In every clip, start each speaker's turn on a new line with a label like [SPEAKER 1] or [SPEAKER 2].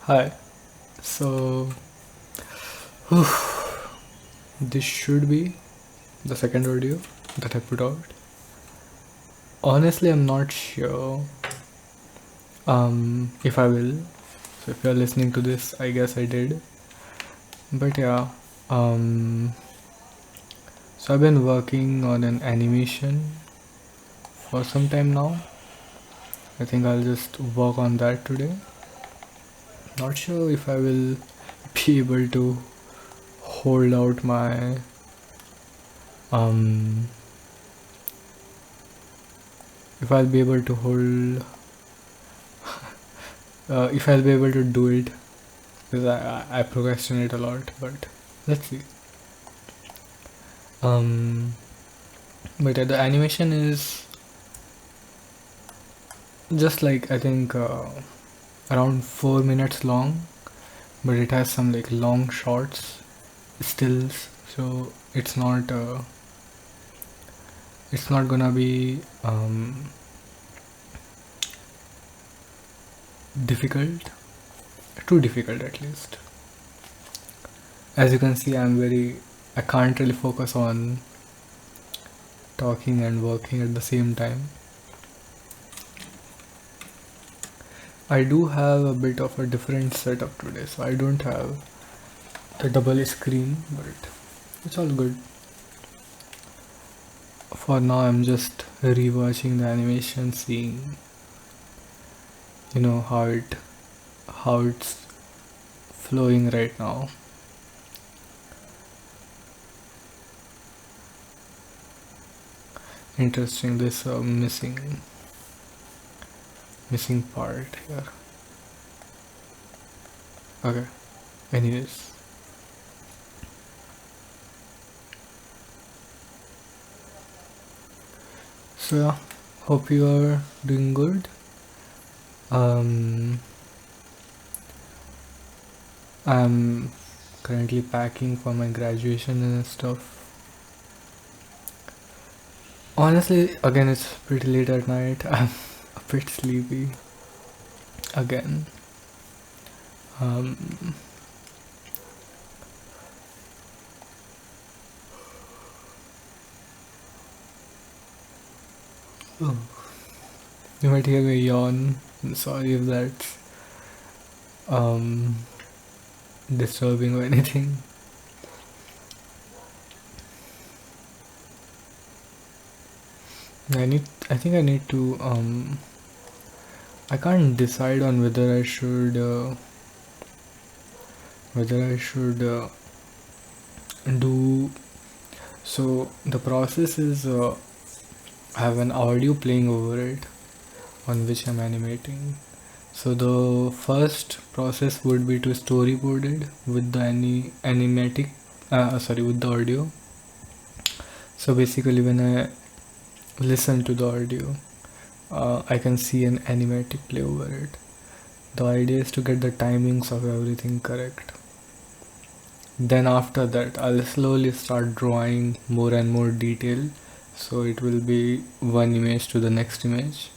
[SPEAKER 1] Hi. So, this should be the second audio that I put out. Honestly, I'm not sure if I will. So, if you're listening to this, I guess I did. But yeah, um, so I've been working on an animation for some time now. I think I'll just work on that today. Not sure if I will be able to hold out my um if I'll be able to hold if I'll be able to do it because I procrastinate a lot, but let's see. Um, but the animation is just like I think around 4 minutes long, but it has some like long shots, stills, so it's not gonna be difficult, too difficult at least. As you can see, I can't really focus on talking and working at the same time. I do have a bit of a different setup today, so I don't have the double screen, but it's all good. For now, I'm just rewatching the animation, seeing how it's flowing right now. Interesting, this missing part here. Okay. Anyways, so yeah, hope you are doing good. Um, I'm currently packing for my graduation and stuff. Honestly, again, it's pretty late at night. I'm a bit sleepy again. Um, oh, you might hear me yawn. I'm sorry if that's um, disturbing or anything. I think I need to. I can't decide on whether I should do. So the process is I have an audio playing over it on which I'm animating. So the first process would be to storyboard it with the with the audio. So basically, when I listen to the audio, I can see an animatic play over it. The idea is to get the timings of everything correct. Then after that, I'll slowly start drawing more and more detail. So it will be one image to the next image,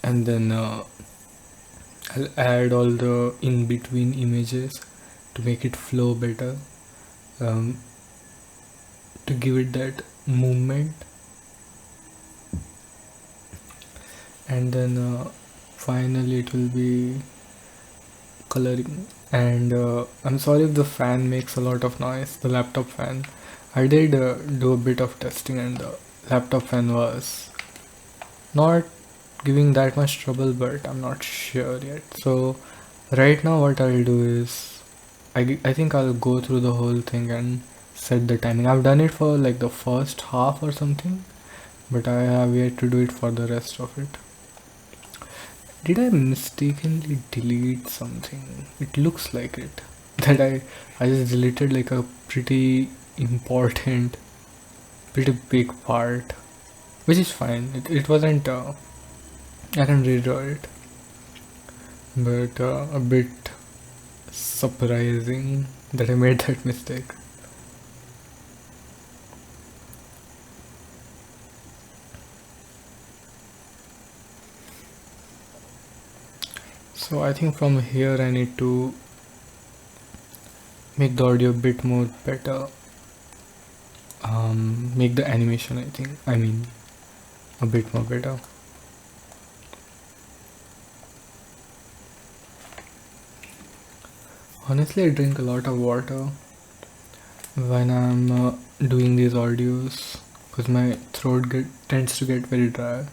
[SPEAKER 1] and then I'll add all the in between images to make it flow better, um, to give it that movement, and then finally it will be coloring. And I'm sorry if the fan makes a lot of noise, the laptop fan. I did do a bit of testing, and the laptop fan was not giving that much trouble, but I'm not sure yet. So right now what I'll do is I think I'll go through the whole thing and set the timing. I've done it for like the first half or something, but I have yet to do it for the rest of it. Did I mistakenly delete something? It looks like it. That I just deleted like a pretty important, pretty big part, which is fine. It wasn't. I can redraw it, but a bit surprising that I made that mistake. So I think from here I need to make the audio a bit more better. Make the animation, I mean, a bit more better. Honestly, I drink a lot of water when I'm doing these audios because my throat tends to get very dry.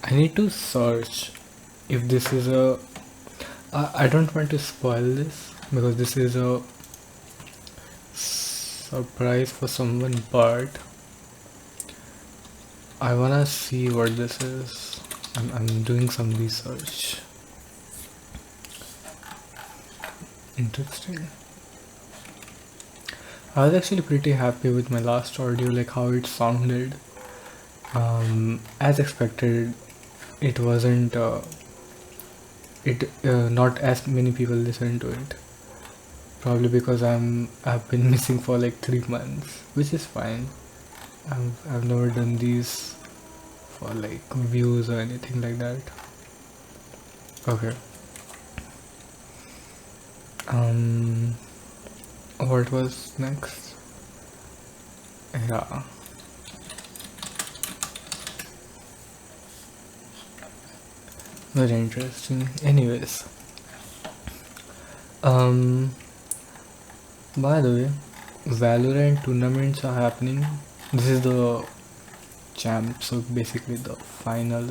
[SPEAKER 1] I need to search if this is a. I don't want to spoil this because this is a surprise for someone, but I wanna see what this is. I'm doing some research. Interesting. I was actually pretty happy with my last audio, like how it sounded. As expected, it wasn't. Not as many people listen to it. Probably because I've been missing for like 3 months, which is fine. I've never done these for like views or anything like that. Okay. Um, what was next? Yeah. Very interesting. Anyways, um, by the way, Valorant tournaments are happening. This is the champ, so basically the final,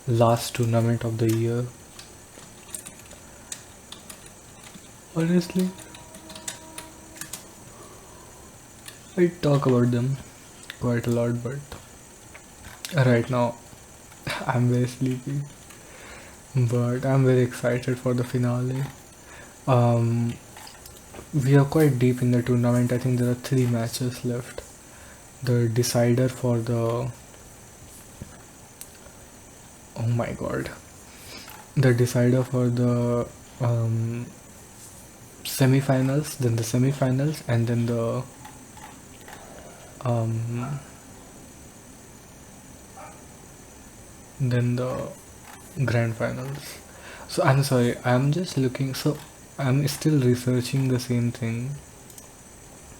[SPEAKER 1] last tournament of the year. Honestly, I talk about them quite a lot, but right now I'm very sleepy. But I'm very excited for the finale. Um, we are quite deep in the tournament. I think there are 3 matches left. The decider for the, oh my god, the decider for the semi-finals, then the semi-finals, and then the um, then the grand finals. So I'm sorry, I'm just looking. So I'm still researching the same thing,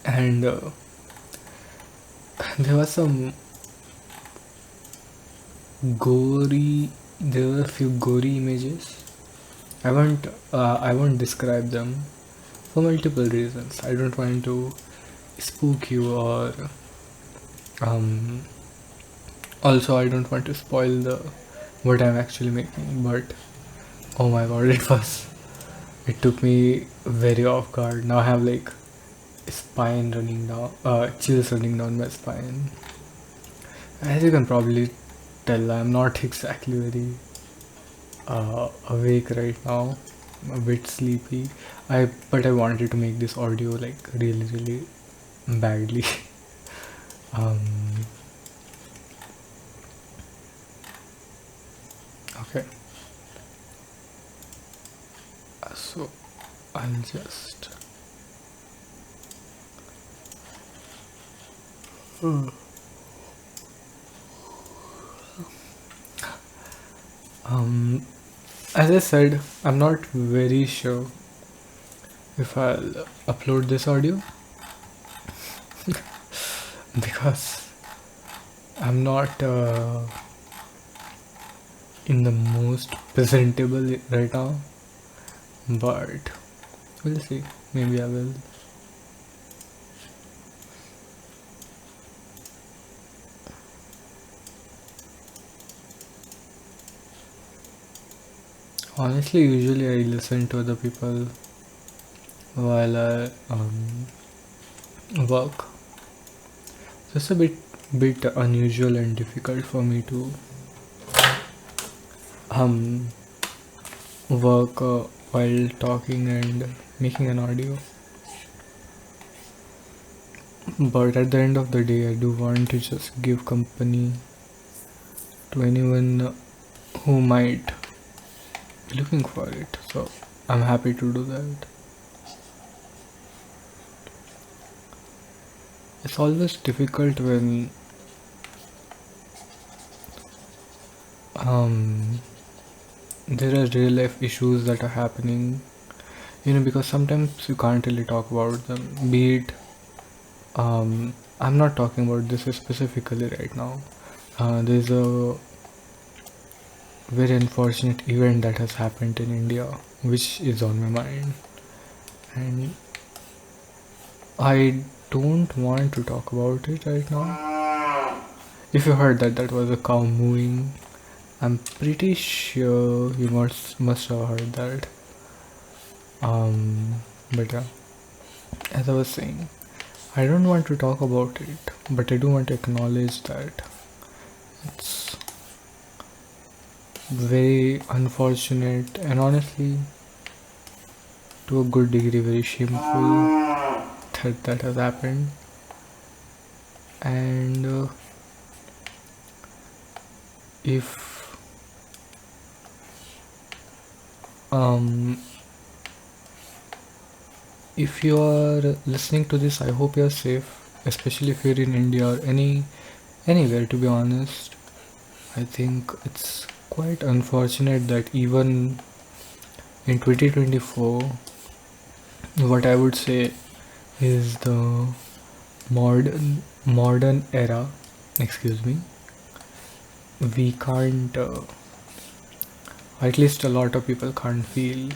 [SPEAKER 1] and there was some gory. There were a few gory images. I won't describe them for multiple reasons. I don't want to spook you, or um, also I don't want to spoil the what I'm actually making. But oh my god, it took me very off guard. Now I have like spine running down, chills running down my spine. As you can probably tell, I'm not exactly very awake right now. I'm a bit sleepy. But I wanted to make this audio like really really badly. um, okay, so I'll just. Um, as I said, I'm not very sure if I'll upload this audio because I'm not in the most presentable right now, but we'll see. Maybe I will. Honestly, usually I listen to other people while I work. So it's a bit unusual and difficult for me to um work while talking and making an audio. But at the end of the day, I do want to just give company to anyone who might be looking for it. So I'm happy to do that. It's always difficult when um, there are real life issues that are happening, because sometimes you can't really talk about them. Be it, I'm not talking about this specifically right now. There's a very unfortunate event that has happened in India, which is on my mind, and I don't want to talk about it right now. If you heard that, that was a cow mooing. I'm pretty sure you must have heard that. But yeah, as I was saying, I don't want to talk about it, but I do want to acknowledge that it's very unfortunate and honestly, to a good degree, very shameful that has happened. And if um if you are listening to this, I hope you're safe, especially if you're in India or anywhere, to be honest. I think it's quite unfortunate that even in 2024, what I would say is the modern era, excuse me, we can't at least a lot of people can't feel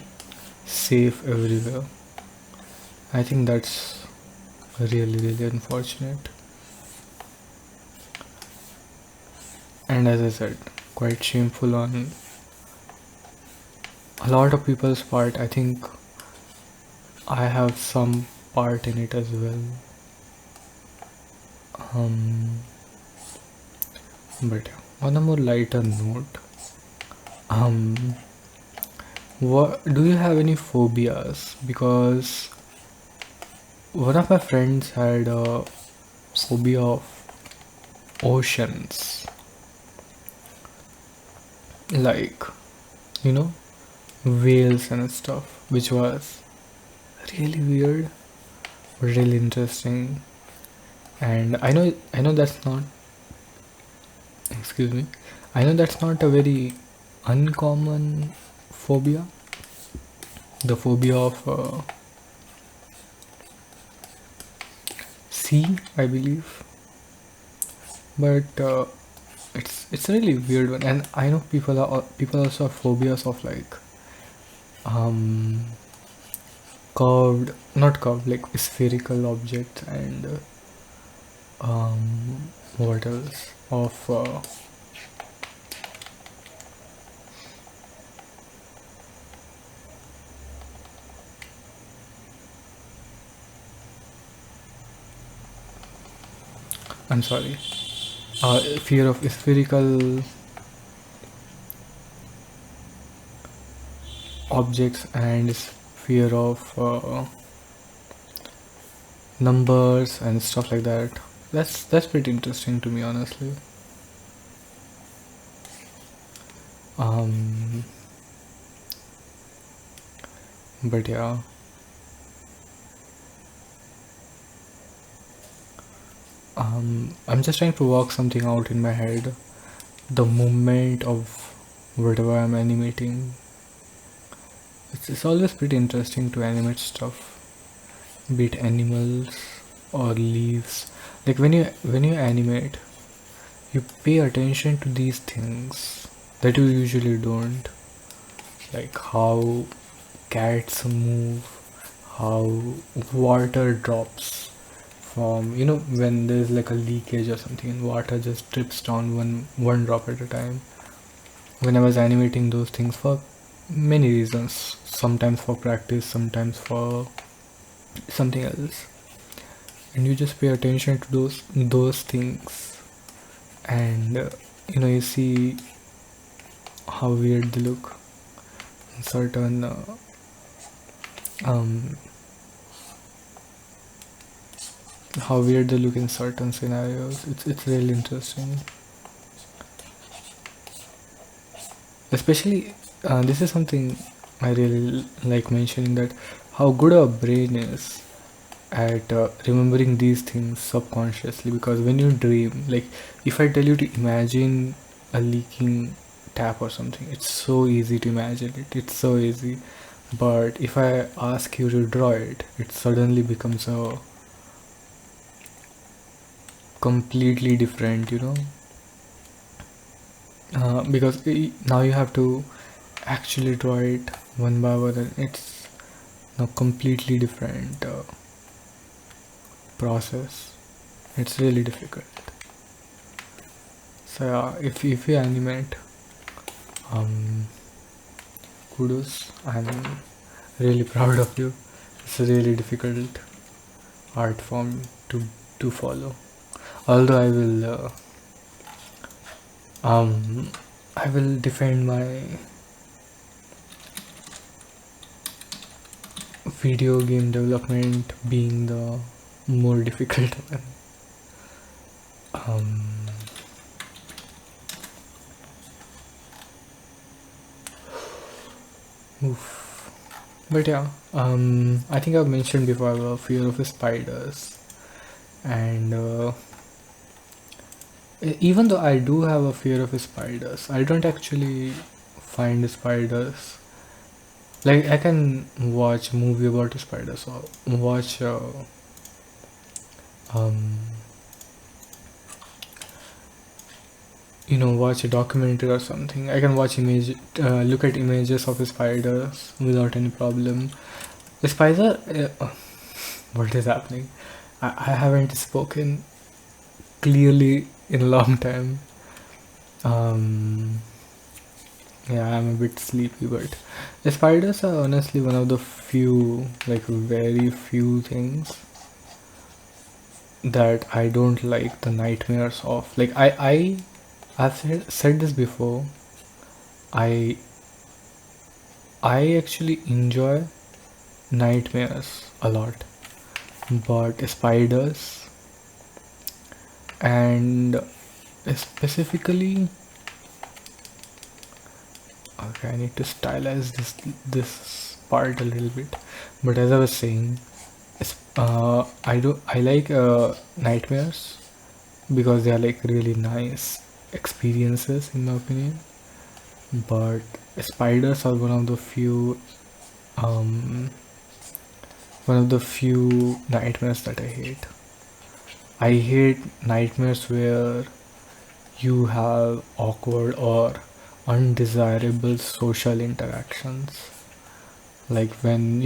[SPEAKER 1] safe everywhere. I think that's really unfortunate, and as I said, quite shameful on a lot of people's part. I think I have some part in it as well. um but on a more lighter note, um what do you have any phobias? Because one of my friends had a phobia of oceans, like, you know whales and stuff, which was really weird but really interesting. And I know that's not, excuse me, I know that's not a very uncommon phobia, the phobia of sea, I believe. But it's a really weird one, and I know people also have phobias of like um curved, not curved, like spherical objects, and what else of I'm sorry, fear of spherical objects, and fear of numbers and stuff like that. That's pretty interesting to me, honestly. um but yeah, I'm just trying to work something out in my head. The movement of whatever I'm animating, it's always pretty interesting to animate stuff, be it animals or leaves. Like when you animate, you pay attention to these things that you usually don't, like how cats move, how water drops from, when there's like a leakage or something and water just drips down one drop at a time. When I was animating those things for many reasons, sometimes for practice, sometimes for something else, and you just pay attention to those things, and you see how weird they look in certain um how weird they look in certain scenarios. It's really interesting. Especially, this is something I really like mentioning, that how good our brain is at remembering these things subconsciously. Because when you dream, like if I tell you to imagine a leaking tap or something, it's so easy to imagine it. It's so easy. But if I ask you to draw it, it suddenly becomes a completely different, because now you have to actually draw it one by one, and it's now completely different process. It's really difficult. So yeah, if you animate, um kudos, I'm really proud of you. It's a really difficult art form to follow, although um I will defend my video game development being the more difficult one. Um, oof. But yeah, I think I've mentioned before I have a fear of spiders, and even though I do have a fear of spiders, I don't actually find spiders. Like I can watch movie about spiders, or watch um watch a documentary or something. I can watch look at images of spiders without any problem. The spider, what is happening? I haven't spoken clearly in a long time. um yeah, I'm a bit sleepy, but the spiders are honestly one of the few, like very few things that I don't like the nightmares of. Like I've said this before. I I actually enjoy nightmares a lot, but spiders, and specifically, okay, I need to stylize this part a little bit. But as I was saying, I like nightmares because they are like really nice experiences in my opinion. But spiders are um one of the few nightmares that I hate. I hate nightmares where you have awkward or undesirable social interactions. Like when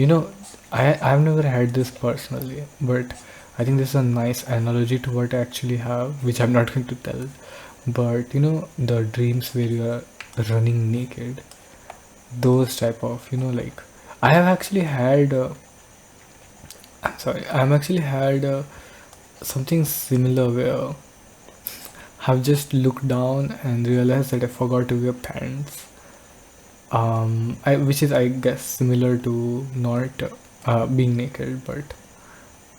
[SPEAKER 1] I've never had this personally, but I think this is a nice analogy to what I actually have, which I'm not going to tell. But the dreams where you are running naked, those type of like I have actually had I'm sorry, I'm actually had something similar where I've just looked down and realized that I forgot to wear pants. Which is I guess similar to not being naked, but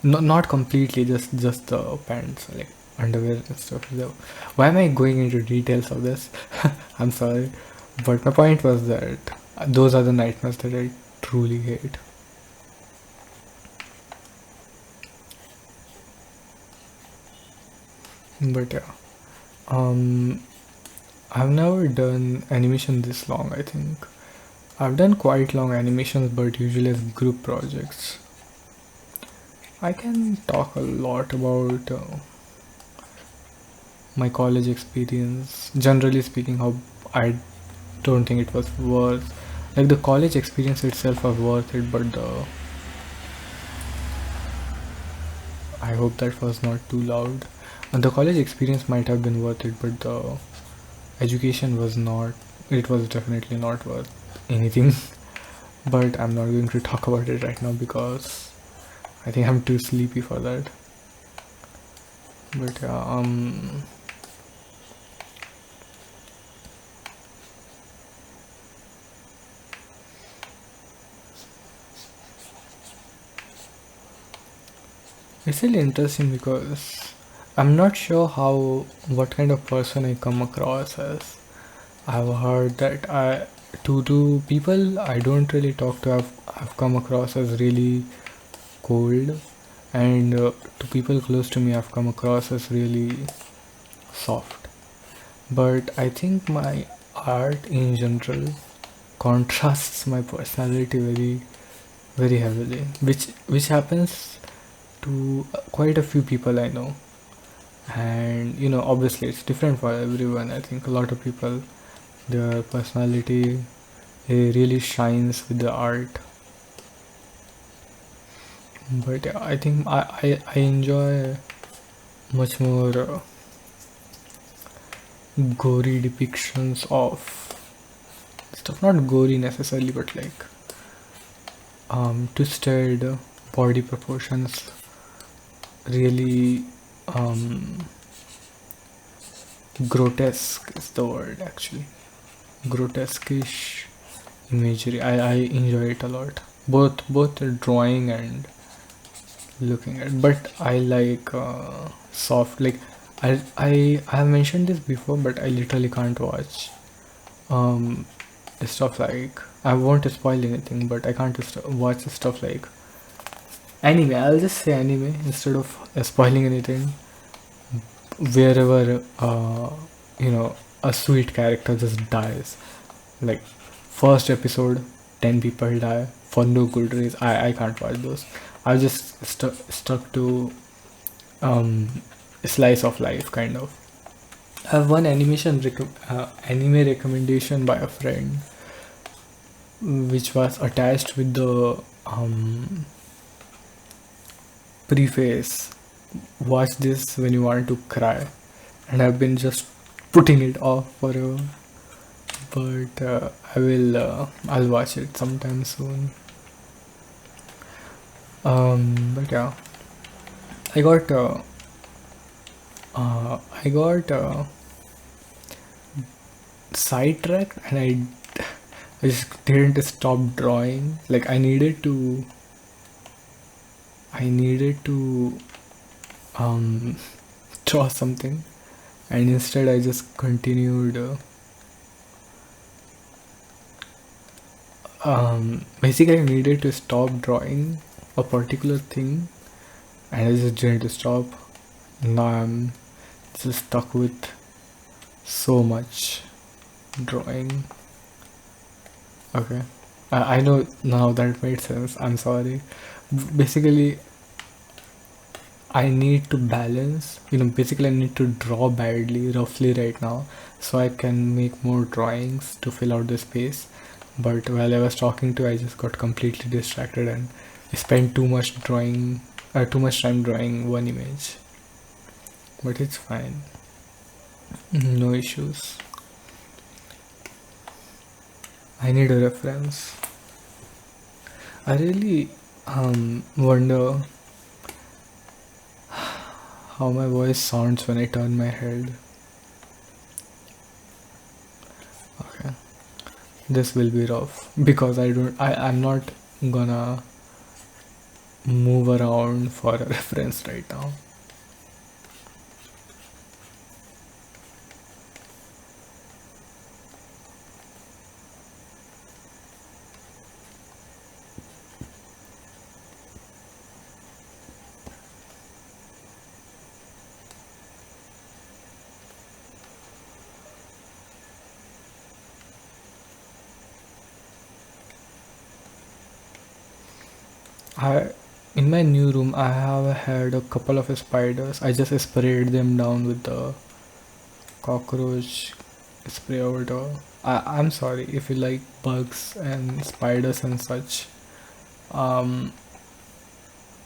[SPEAKER 1] not completely, just the pants, like underwear and stuff. So why am I going into details of this? I'm sorry, but my point was that those are the nightmares that I truly hate. But yeah, um, I've never done animation this long. I think I've done quite long animations, but usually as group projects. I can talk a lot about my college experience. Generally speaking, how I don't think it was worth, like the college experience itself was worth it, but I hope that was not too loud. The college experience might have been worth it, but the education was not. It was definitely not worth anything. But I'm not going to talk about it right now because I think I'm too sleepy for that. But yeah, it's really interesting because I'm not sure what kind of person I come across as. I've heard that to people I don't really talk to, I've come across as really cold, and to people close to me, I've come across as really soft. But I think my art in general contrasts my personality very, very heavily, which happens to quite a few people I know. And obviously it's different for everyone. I think a lot of people, their personality really shines with the art. But yeah, I think I enjoy much more gory depictions of stuff, not gory necessarily, but like twisted body proportions, really um, grotesque is the word actually, grotesque-ish imagery. I enjoy it a lot, both drawing and looking at. But I like soft, like I have mentioned this before, but I literally can't watch um stuff like, I won't spoil anything, but I can't watch stuff like anime. I'll just say anime instead of spoiling anything. Wherever a sweet character just dies, like first episode 10 people die for no good reason. I can't watch those. I just stuck to slice of life kind of. I have one anime recommendation by a friend, which was attached with the preface, watch this when you want to cry, and I've been just putting it off forever. But I'll watch it sometime soon. But yeah, I got sidetracked, and I just didn't stop drawing. Like I needed to draw something, and instead I just continued. Basically, I needed to stop drawing a particular thing, and I just didn't stop. Now I'm just stuck with so much drawing. Okay, I know now that made sense. I'm sorry. Basically, I need to balance. Basically, I need to draw badly, roughly right now, so I can make more drawings to fill out the space. But while I was talking to, I just got completely distracted and spent too much time drawing one image. But it's fine, no issues. I need a reference. I really wonder how my voice sounds when I turn my head. Okay, this will be rough because I'm not gonna move around for a reference right now. I In my new room I have had a couple of spiders. I just sprayed them down with the cockroach spray over. I'm sorry if you like bugs and spiders and such. Um,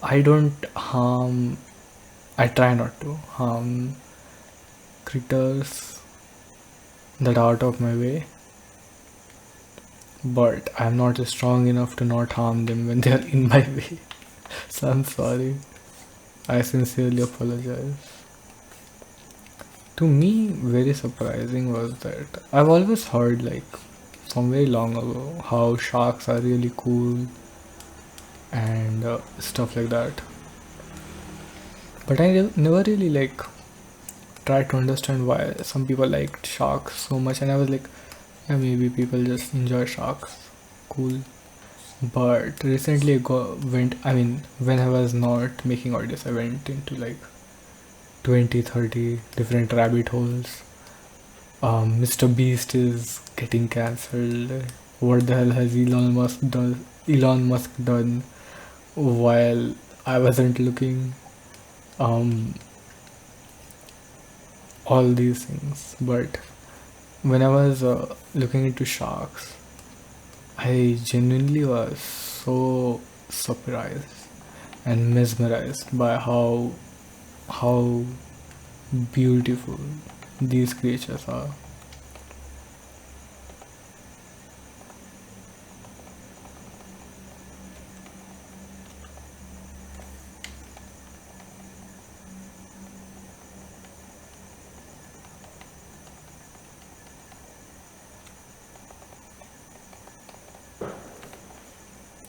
[SPEAKER 1] I don't harm. I try not to harm critters that are out of my way, but I'm not strong enough to not harm them when they are in my way. I'm sorry. I sincerely apologize. To me, very surprising was that I've always heard, like, from very long ago, how sharks are really cool and stuff like that. But I never really like tried to understand why some people liked sharks so much, and I was like, yeah, maybe people just enjoy sharks. Cool. But recently I mean, when I was not making audios, I went into like 20, 30 different rabbit holes. Mr. Beast is getting cancelled. What the hell has Elon Musk done while I wasn't looking? Um, all these things. But when I was looking into sharks, I genuinely was so surprised and mesmerized by how beautiful these creatures are.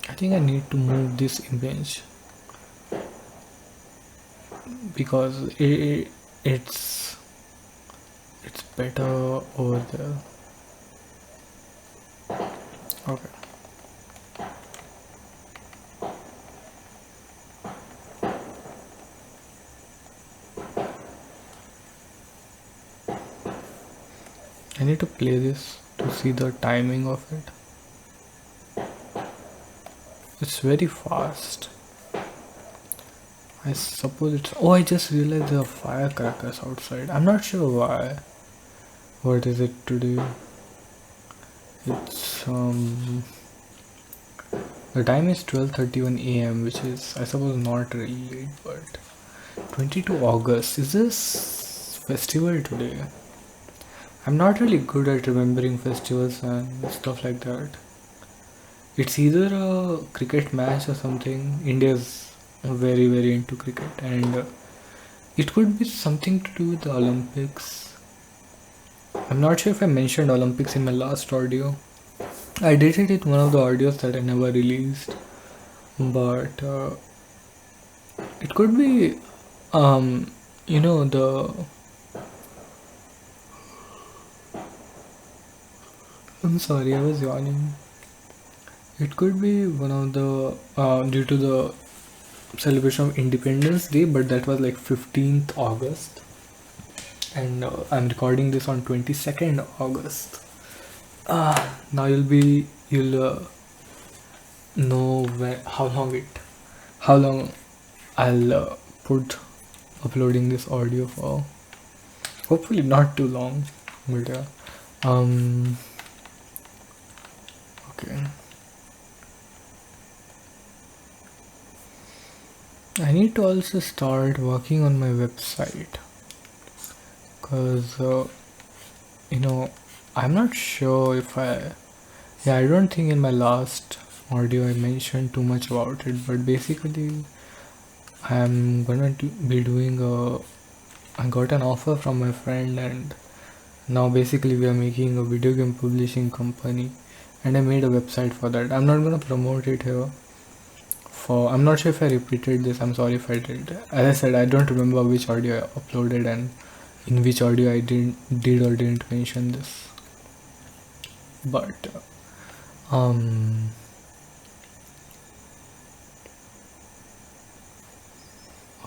[SPEAKER 1] I think I need to move this image because it's better over there. Okay. I need to play this to see the timing of it. It's very fast. I suppose it's. Oh, I just realized there are firecrackers outside. I'm not sure why. What is it today? It's the time is 12:31 a.m., which is, I suppose, not really late, but 22 August. Is this festival today? I'm not really good at remembering festivals and stuff like that. It's either a cricket match or something. India's very, very into cricket, and it could be something to do with the Olympics. I'm not sure if I mentioned Olympics in my last audio. I did it in one of the audios that I never released, but it could be, the. I'm sorry, I was yawning. It could be one of the due to the celebration of Independence Day, but that was like 15th August, and I'm recording this on 22nd August. Now you'll know how long I'll put uploading this audio for. Hopefully not too long, but yeah. Okay. I need to also start working on my website because I'm not sure if I don't think in my last audio I mentioned too much about it, but basically I'm gonna be doing I got an offer from my friend, and now basically we are making a video game publishing company, and I made a website for that. I'm not gonna promote it here. I'm not sure if I repeated this. I'm sorry if I did. As I said, I don't remember which audio I uploaded and in which audio I did or didn't mention this. But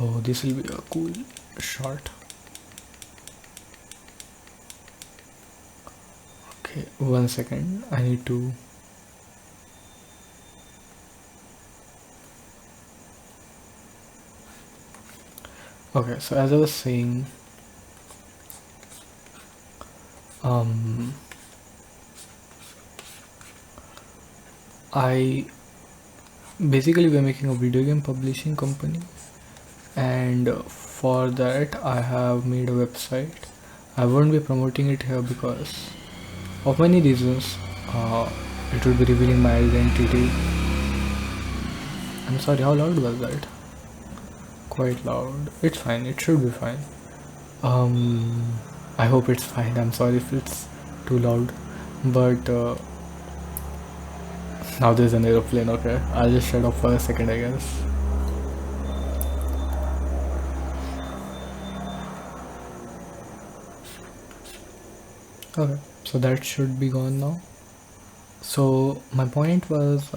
[SPEAKER 1] oh, this will be a cool shot. Okay, 1 second. I need to. Okay, so as I was saying, I basically we're making a video game publishing company, and for that I have made a website. I won't be promoting it here because of many reasons. It will be revealing my identity. I'm sorry, how loud was that? Quite loud. It's fine, it should be fine. Um, I hope it's fine. I'm sorry if it's too loud. But now there's an aeroplane, okay? I'll just shut up for a second, I guess. Okay, so that should be gone now. So my point was,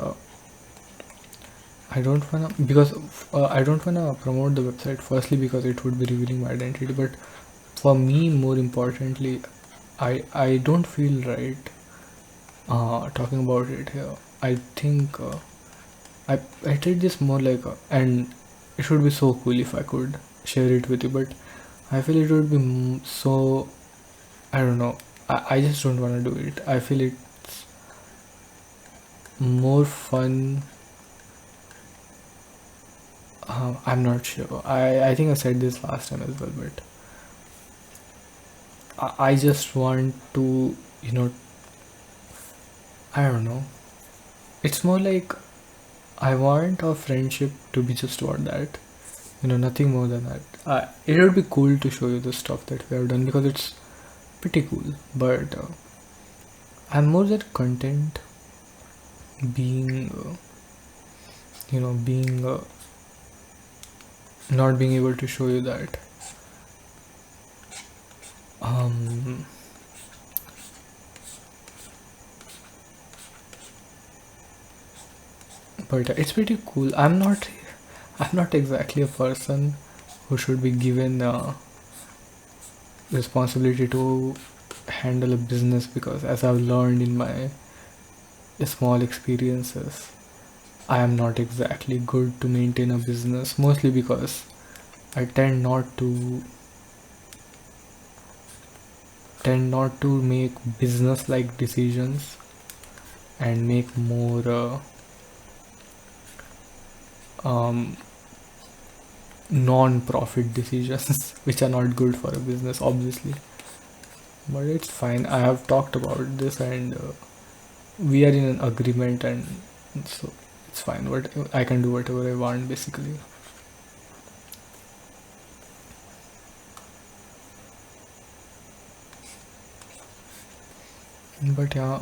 [SPEAKER 1] I don't wanna promote the website. Firstly, because it would be revealing my identity, but for me, more importantly, I don't feel right talking about it here. I think I treat this more like and it would be so cool if I could share it with you, but I feel it would be so, I don't know. I just don't want to do it. I feel it's more fun. I'm not sure. I think I said this last time as well, but I just want to, I don't know. It's more like I want our friendship to be just about that. Nothing more than that. It would be cool to show you the stuff that we have done because it's pretty cool. But I'm more that content being, being not being able to show you that. But it's pretty cool. I'm not exactly a person who should be given responsibility to handle a business, because as I've learned in my small experiences, I am not exactly good to maintain a business, mostly because I tend not to make business like decisions and make more non-profit decisions which are not good for a business, obviously. But it's fine. I have talked about this, and we are in an agreement, and so it's fine. What I can do whatever I want, basically. But yeah,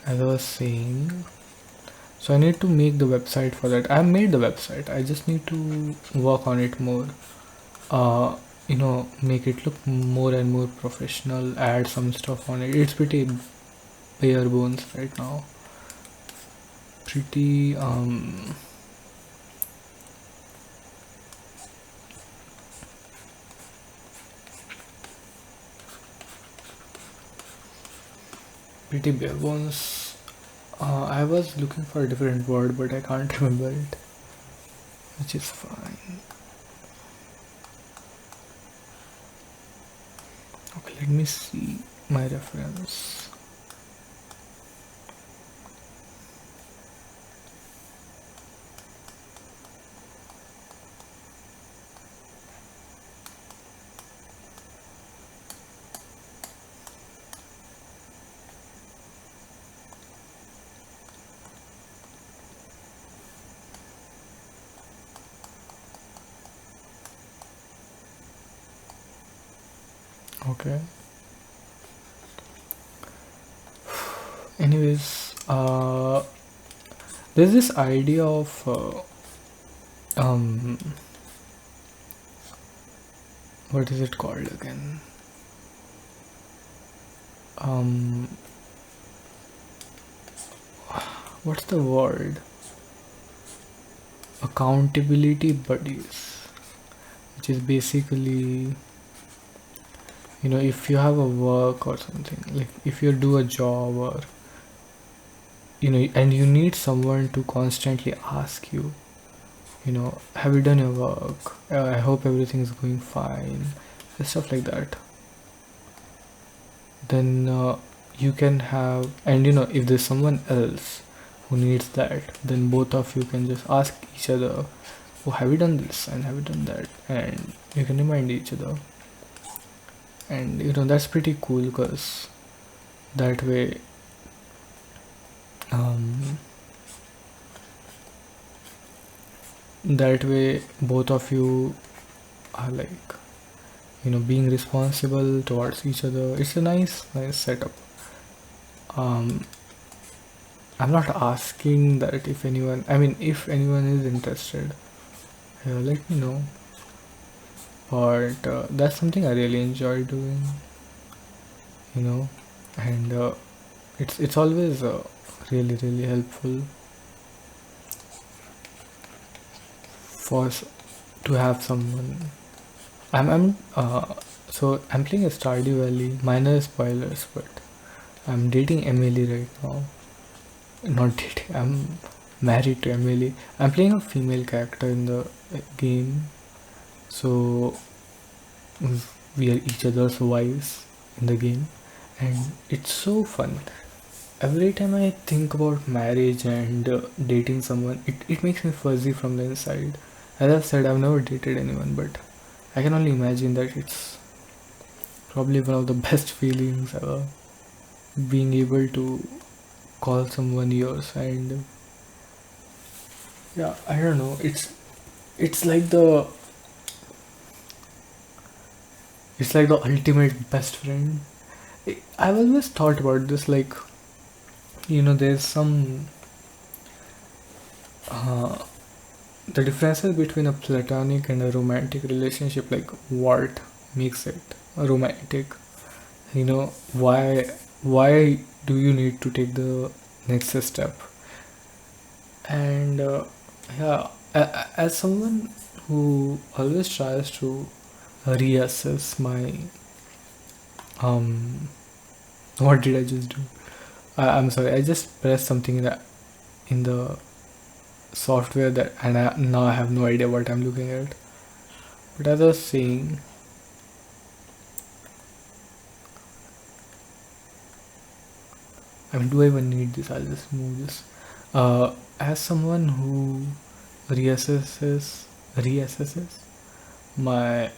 [SPEAKER 1] as I was saying, so I need to make the website for that. I made the website. I just need to work on it more. Make it look more and more professional. Add some stuff on it. It's pretty bare bones right now. Pretty pretty bare bones. I was looking for a different word, but I can't remember it, which is fine. Okay, let me see my reference. Okay. Anyways, there's this idea of what is it called again? What's the word? Accountability buddies, which is basically, if you have a work or something, like if you do a job, or and you need someone to constantly ask you, have you done your work? I hope everything's going fine, and stuff like that. Then you can have, and if there's someone else who needs that, then both of you can just ask each other, oh, have you done this and have you done that, and you can remind each other. And that's pretty cool, because That way, um, both of you are like, being responsible towards each other. It's a nice setup. um, I'm not asking that if anyone, I mean, if anyone is interested, let me know. But that's something I really enjoy doing, you know, and it's always really helpful for to have someone. I'm playing a Stardew Valley. Minor spoilers, but I'm dating Emily right now. Not dating. I'm married to Emily. I'm playing a female character in the game, so we are each other's wives in the game, and it's so fun. Every time I think about marriage and dating someone, it makes me fuzzy from the inside. As I've said, I've never dated anyone, but I can only imagine that it's probably one of the best feelings ever. Being able to call someone yours, and yeah, I don't know. It's like the ultimate best friend. I've always thought about this, like, there's some uh, the differences between a platonic and a romantic relationship, like what makes it a romantic. Why do you need to take the next step? And yeah, as someone who always tries to reassess my um what did I just do? I'm sorry, I just pressed something in the software, that, and now I have no idea what I'm looking at. But as I was saying, I mean, do I even need this? I'll just move this. As someone who reassesses my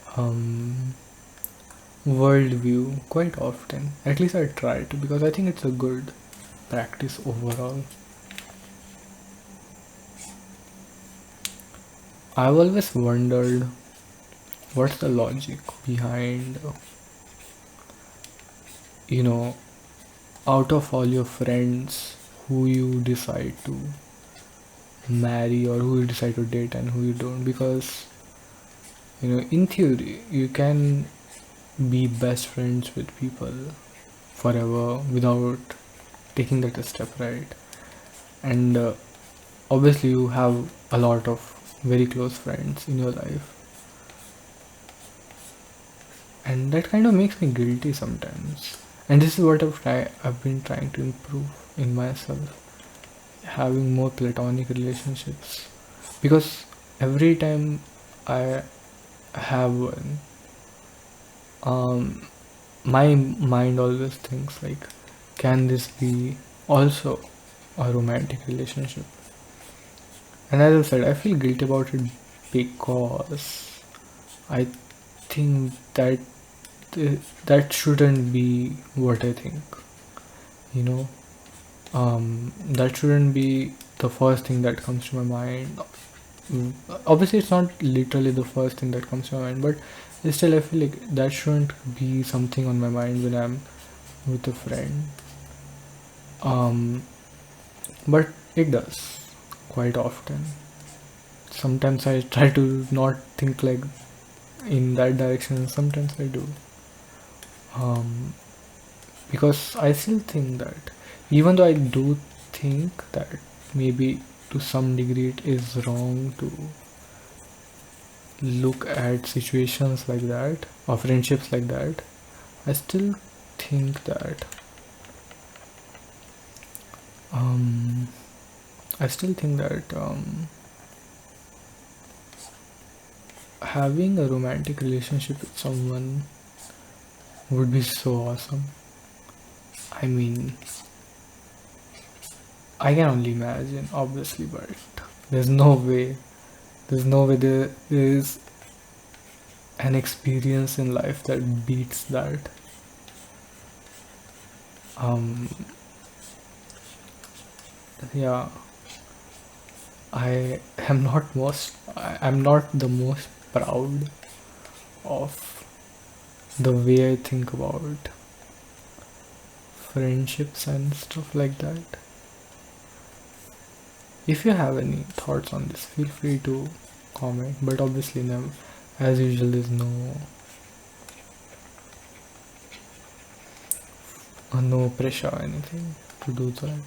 [SPEAKER 1] worldview quite often. At least I try to, because I think it's a good practice overall. I've always wondered what's the logic behind, you know, out of all your friends, who you decide to marry or who you decide to date and who you don't. Because, in theory, you can be best friends with people forever without taking that a step, right? And obviously you have a lot of very close friends in your life, and that kind of makes me guilty sometimes. And this is what I've been trying to improve in myself, having more platonic relationships, because every time I have one, um my mind always thinks like, can this be also a romantic relationship? And as I said, I feel guilty about it because I think that shouldn't be what I think. You know, that shouldn't be the first thing that comes to my mind. Obviously, it's not literally the first thing that comes to my mind, but still, I feel like that shouldn't be something on my mind when I'm with a friend. Um, but it does quite often. Sometimes I try to not think like in that direction. Sometimes I do, um, because I still think that, even though I do think that maybe to some degree it is wrong to look at situations like that or friendships like that, I still think that um, I still think that having a romantic relationship with someone would be so awesome. I mean, I can only imagine, obviously, but there's no way. There's no way there is an experience in life that beats that. um yeah, I'm not the most proud of the way I think about friendships and stuff like that. If you have any thoughts on this, feel free to comment. But obviously, as usual, there's no pressure or anything to do that.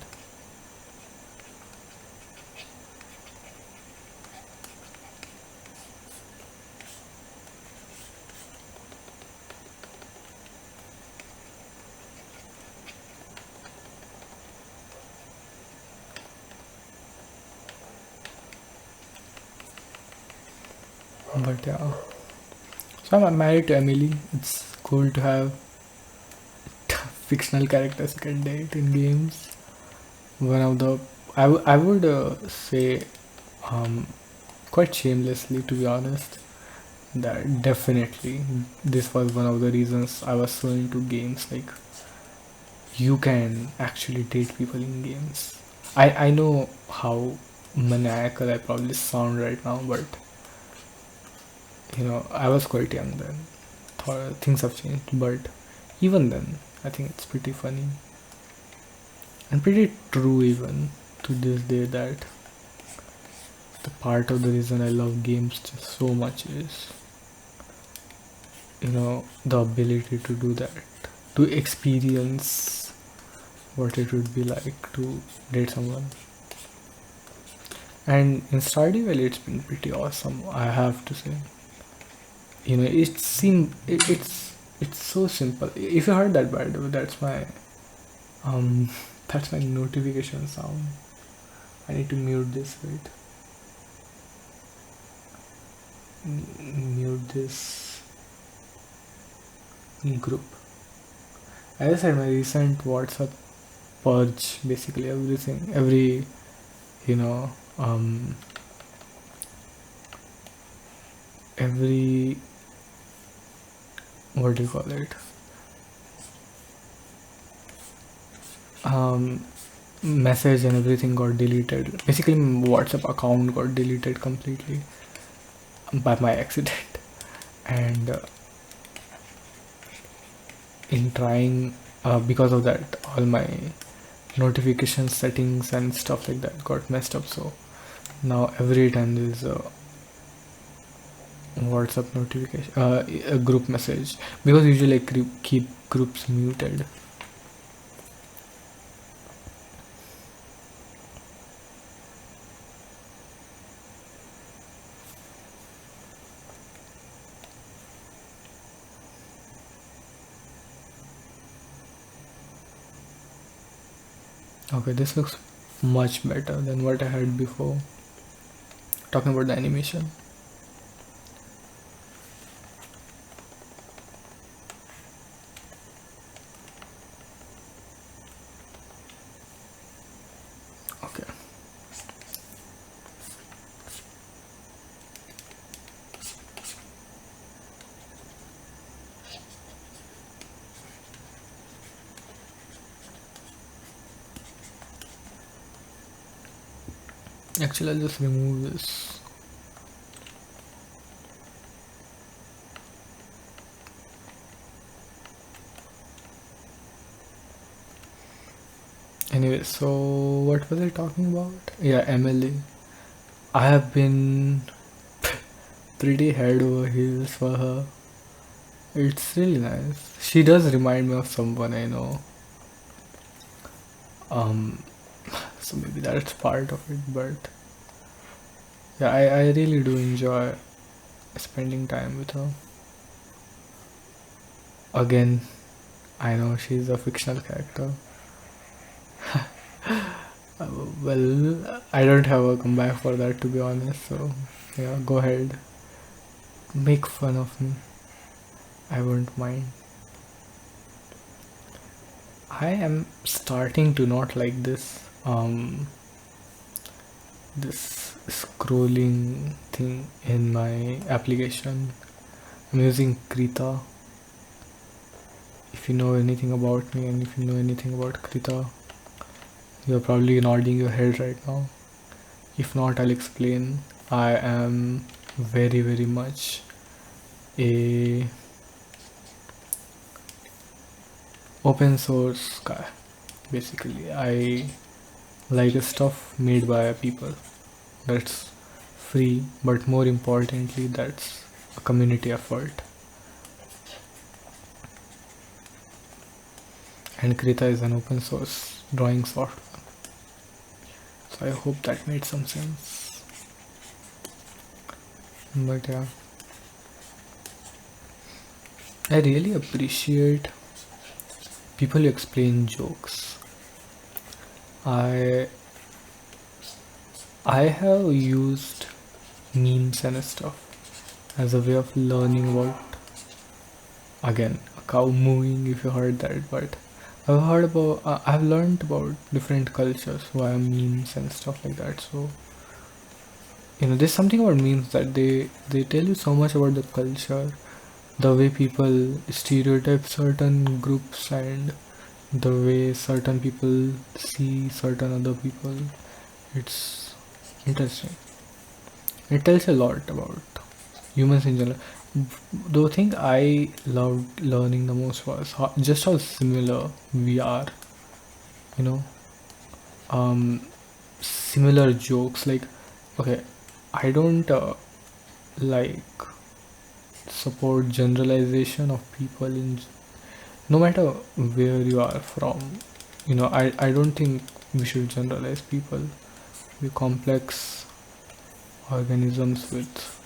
[SPEAKER 1] But yeah, so I'm married to Emily. It's cool to have fictional characters you can date in games. One of the I would say um, quite shamelessly, to be honest, that definitely this was one of the reasons I was so into games. Like, you can actually date people in games. I know how maniacal I probably sound right now, but I was quite young then. Things have changed, but even then, I think it's pretty funny and pretty true even to this day that the part of the reason I love games just so much is the ability to do that, to experience what it would be like to date someone. And in Stardew Valley, it's been pretty awesome, I have to say. It's so simple. If you heard that, by the way, um that's my notification sound. I need to mute this. Wait, mute this group. As I said, my recent WhatsApp purge, basically everything, you know um every what do you call it, um message and everything got deleted. Basically, my WhatsApp account got deleted completely by my accident. And in trying because of that, all my notification settings and stuff like that got messed up. So now every time there's a WhatsApp notification, a group message, because usually I keep groups muted. Okay, this looks much better than what I had before. Talking about the animation. Okay. Actually, I'll just remove this. Anyway, so what was I talking about? Yeah, Emily. I have been pretty head over heels for her. It's really nice. She does remind me of someone I know. Um, so maybe that's part of it, but yeah, I really do enjoy spending time with her. Again, I know she's a fictional character. Uh, well, I don't have a comeback for that, to be honest, so yeah, go ahead. Make fun of me. I won't mind. I am starting to not like this scrolling thing in my application. I'm using Krita. if you know anything about me and if you know anything about Krita, you're probably nodding your head right now. If not, I'll explain. I am very, very much a open source guy. Basically, I like stuff made by people. That's free, but more importantly, that's a community effort. And Krita is an open source drawing software. So I hope that made some sense. But yeah, I really appreciate people who explain jokes. I I have used memes and stuff as a way of learning about, again, a cow mooing, if you heard that. But I've learned about different cultures via memes and stuff like that. So there's something about memes that they tell you so much about the culture, the way people stereotype certain groups, and the way certain people see certain other people. It's interesting. It tells a lot about humans in general. The thing I loved learning the most was just how similar we are. You know, um, similar jokes. Like, okay, I don't like support generalization of people in no matter where you are from. I don't think we should generalize people. We're complex organisms with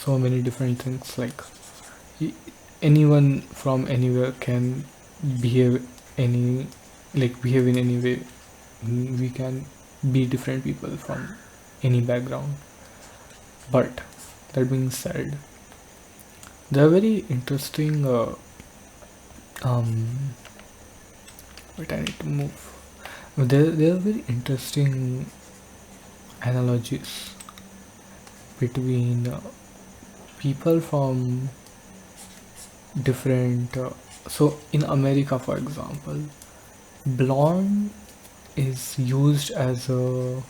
[SPEAKER 1] so many different things. Like y- anyone from anywhere can behave any behave in any way. We can be different people from any background. But that being said, there are very interesting um wait, I need to move. There are very interesting analogies between people from different so in America, for example, blonde is used as a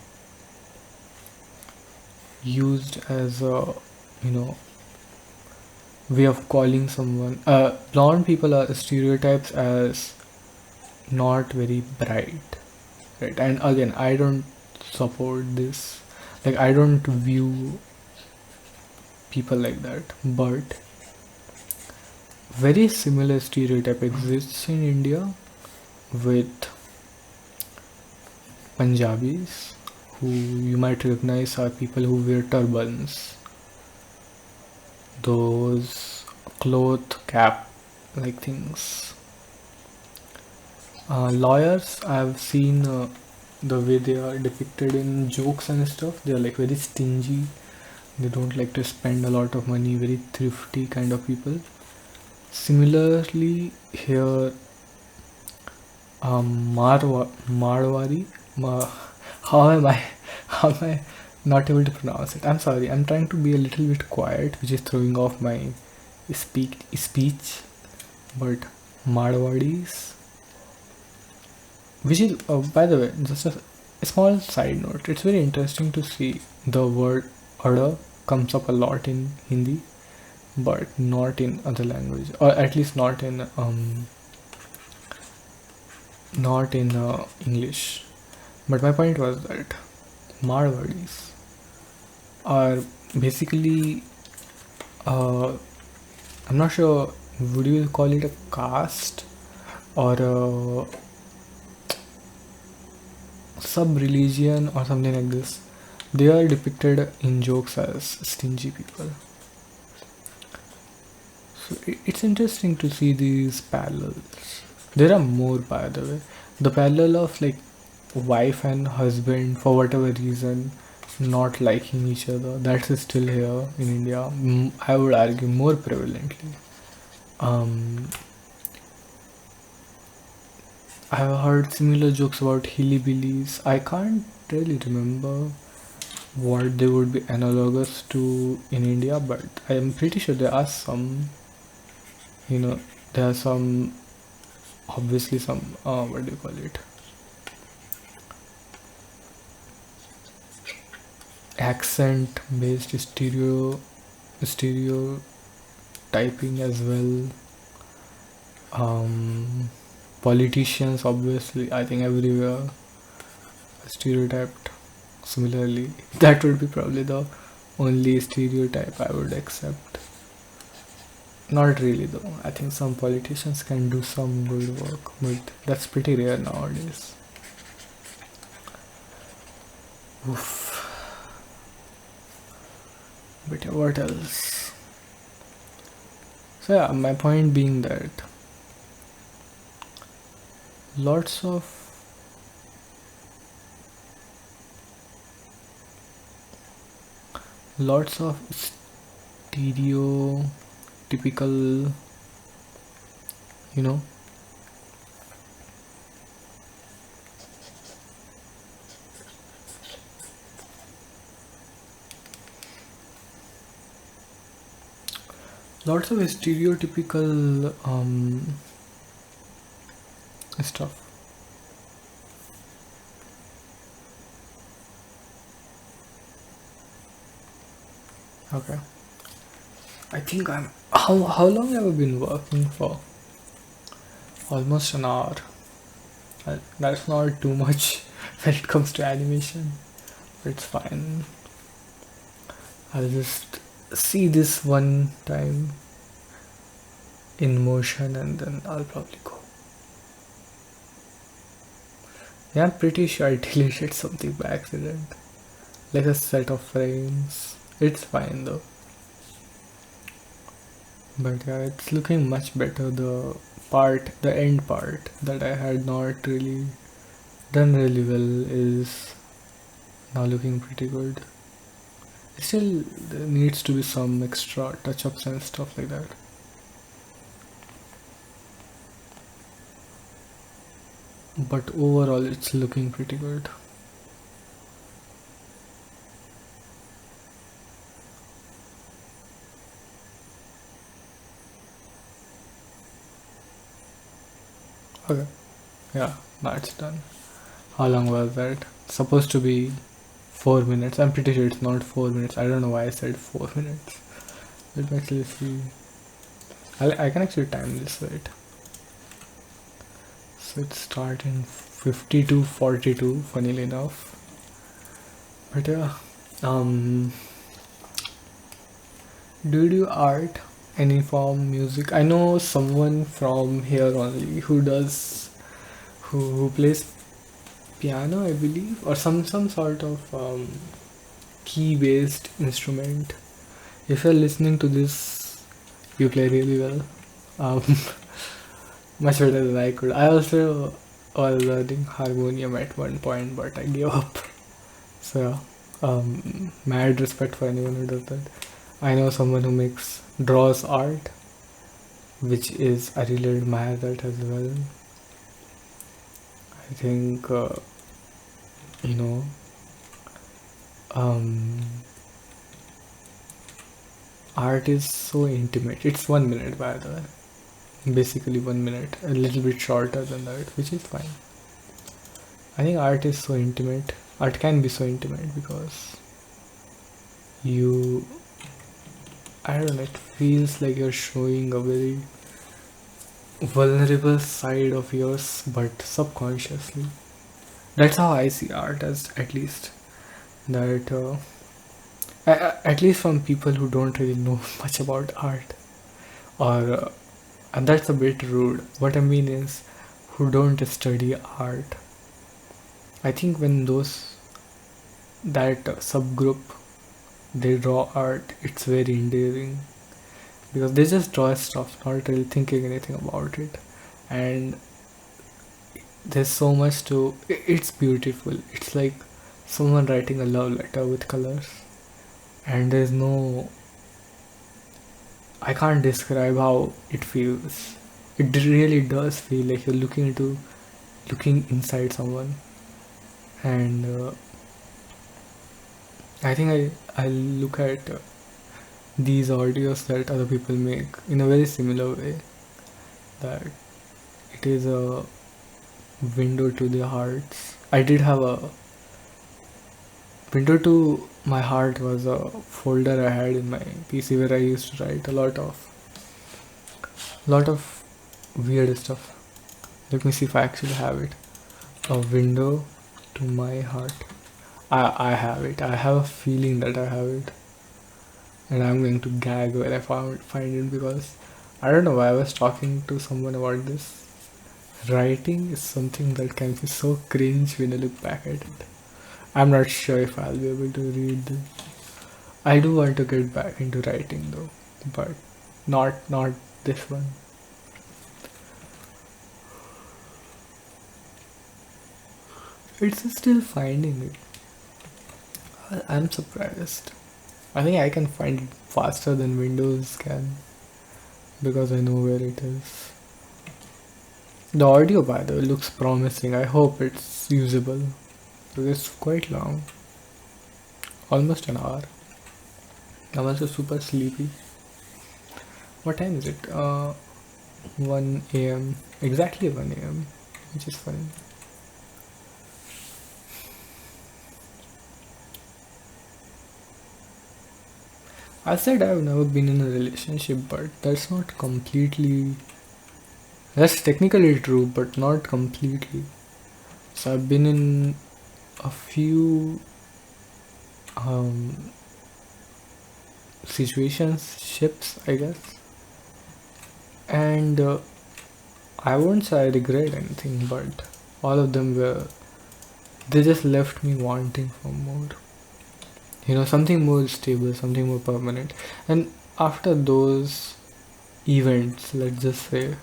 [SPEAKER 1] you know way of calling someone. Blonde people are stereotypes as not very bright, right? And again, I don't support this. Like, I don't view people like that. But very similar stereotype exists in India with Punjabis, who you might recognize are people who wear turbans, those cloth cap like things. Lawyers, I've seen the way they are depicted in jokes and stuff. They are like very stingy. They don't like to spend a lot of money, very thrifty kind of people. Similarly, here, Marwari, how am I, how am I not able to pronounce it? I'm sorry. I'm trying to be a little bit quiet, which is throwing off my speech. But Marwadis, which is, by the way, just a small side note. It's very interesting to see the word "order" comes up a lot in Hindi, but not in other language, or at least not in English. But my point was that Marwadis are basically, uh, I'm not sure, would you call it a caste or a sub-religion or something like this. They are depicted in jokes as stingy people. So it's interesting to see these parallels. There are more, by the way. The parallel of like wife and husband for whatever reason not liking each other, that's still here in India. I would argue more prevalently. Um, I've heard similar jokes about hillbillies. I can't really remember what they would be analogous to in India, but I am pretty sure there are some, you know, there are some, obviously some, what do you call it, accent based stereotyping as well. um, Politicians, obviously, I think everywhere stereotyped similarly. That would be probably the only stereotype I would accept. Not really though. I think some politicians can do some good work, but that's pretty rare nowadays. Oof. But yeah, what else? So yeah, my point being that lots of stereotypical, you know, lots of stereotypical stuff. Okay. I think I'm. How long have I been working for? Almost an hour. That's not too much when it comes to animation. But it's fine. I'll just see this one time in motion and then I'll probably go. Yeah, I'm pretty sure I deleted something by accident. Like a set of frames. It's fine though. But yeah, it's looking much better. The end part that I had not really done really well is now looking pretty good. Still, there needs to be some extra touch-ups and stuff like that. But overall, it's looking pretty good. Okay, yeah, that's done. How long was that? Supposed to be 4 minutes. I'm pretty sure it's not 4 minutes. I don't know why I said 4 minutes. Let me actually see. I can actually time this, right? So it's starting 52:42, funnily enough. But yeah, do you do art? Any form, music? I know someone from here only who does, who plays piano, I believe, or some sort of key-based instrument. If you're listening to this, you play really well. Um, much better than I could. I also was learning harmonium at one point, but I gave up. So yeah, mad respect for anyone who does that. I know someone who draws art, which is, I really admire that as well. I think you know, um, art is so intimate. It's 1 minute, by the way. Basically 1 minute, a little bit shorter than that, which is fine. I think art is so intimate. Art can be so intimate because I don't know, it feels like you're showing a very vulnerable side of yours, but subconsciously. That's how I see art, as at least. That, at least from people who don't really know much about art. Or, and that's a bit rude. What I mean is, who don't study art. I think when that subgroup, they draw art, it's very endearing because they just draw stuff, not really thinking anything about it, and there's so much to it's beautiful. It's like someone writing a love letter with colors, and there's no, I can't describe how it feels. It really does feel like you're looking inside someone, and I think I look at these audios that other people make in a very similar way. that it is a window to their hearts. I did have a window to my heart was a folder I had in my PC where I used to write a lot of weird stuff. Let me see if I actually have it. A window to my heart. I have it. I have a feeling that I have it. And I'm going to gag when I find it because I don't know why I was talking to someone about this. Writing is something that can be so cringe when I look back at it. I'm not sure if I'll be able to read this. I do want to get back into writing though, but not this one. It's still finding it. I'm surprised. I think I can find it faster than Windows can because I know where it is. The audio, by the way, looks promising. I hope it's usable because it's quite long, almost an hour. I'm also super sleepy. What time is it? 1 a.m. Exactly 1 a.m., which is funny. I said I've never been in a relationship, but that's technically true, but not completely. So I've been in a few um, situationships, I guess, and I won't say I regret anything, but all of them they just left me wanting for more. Something more stable, something more permanent. And after those events, let's just say,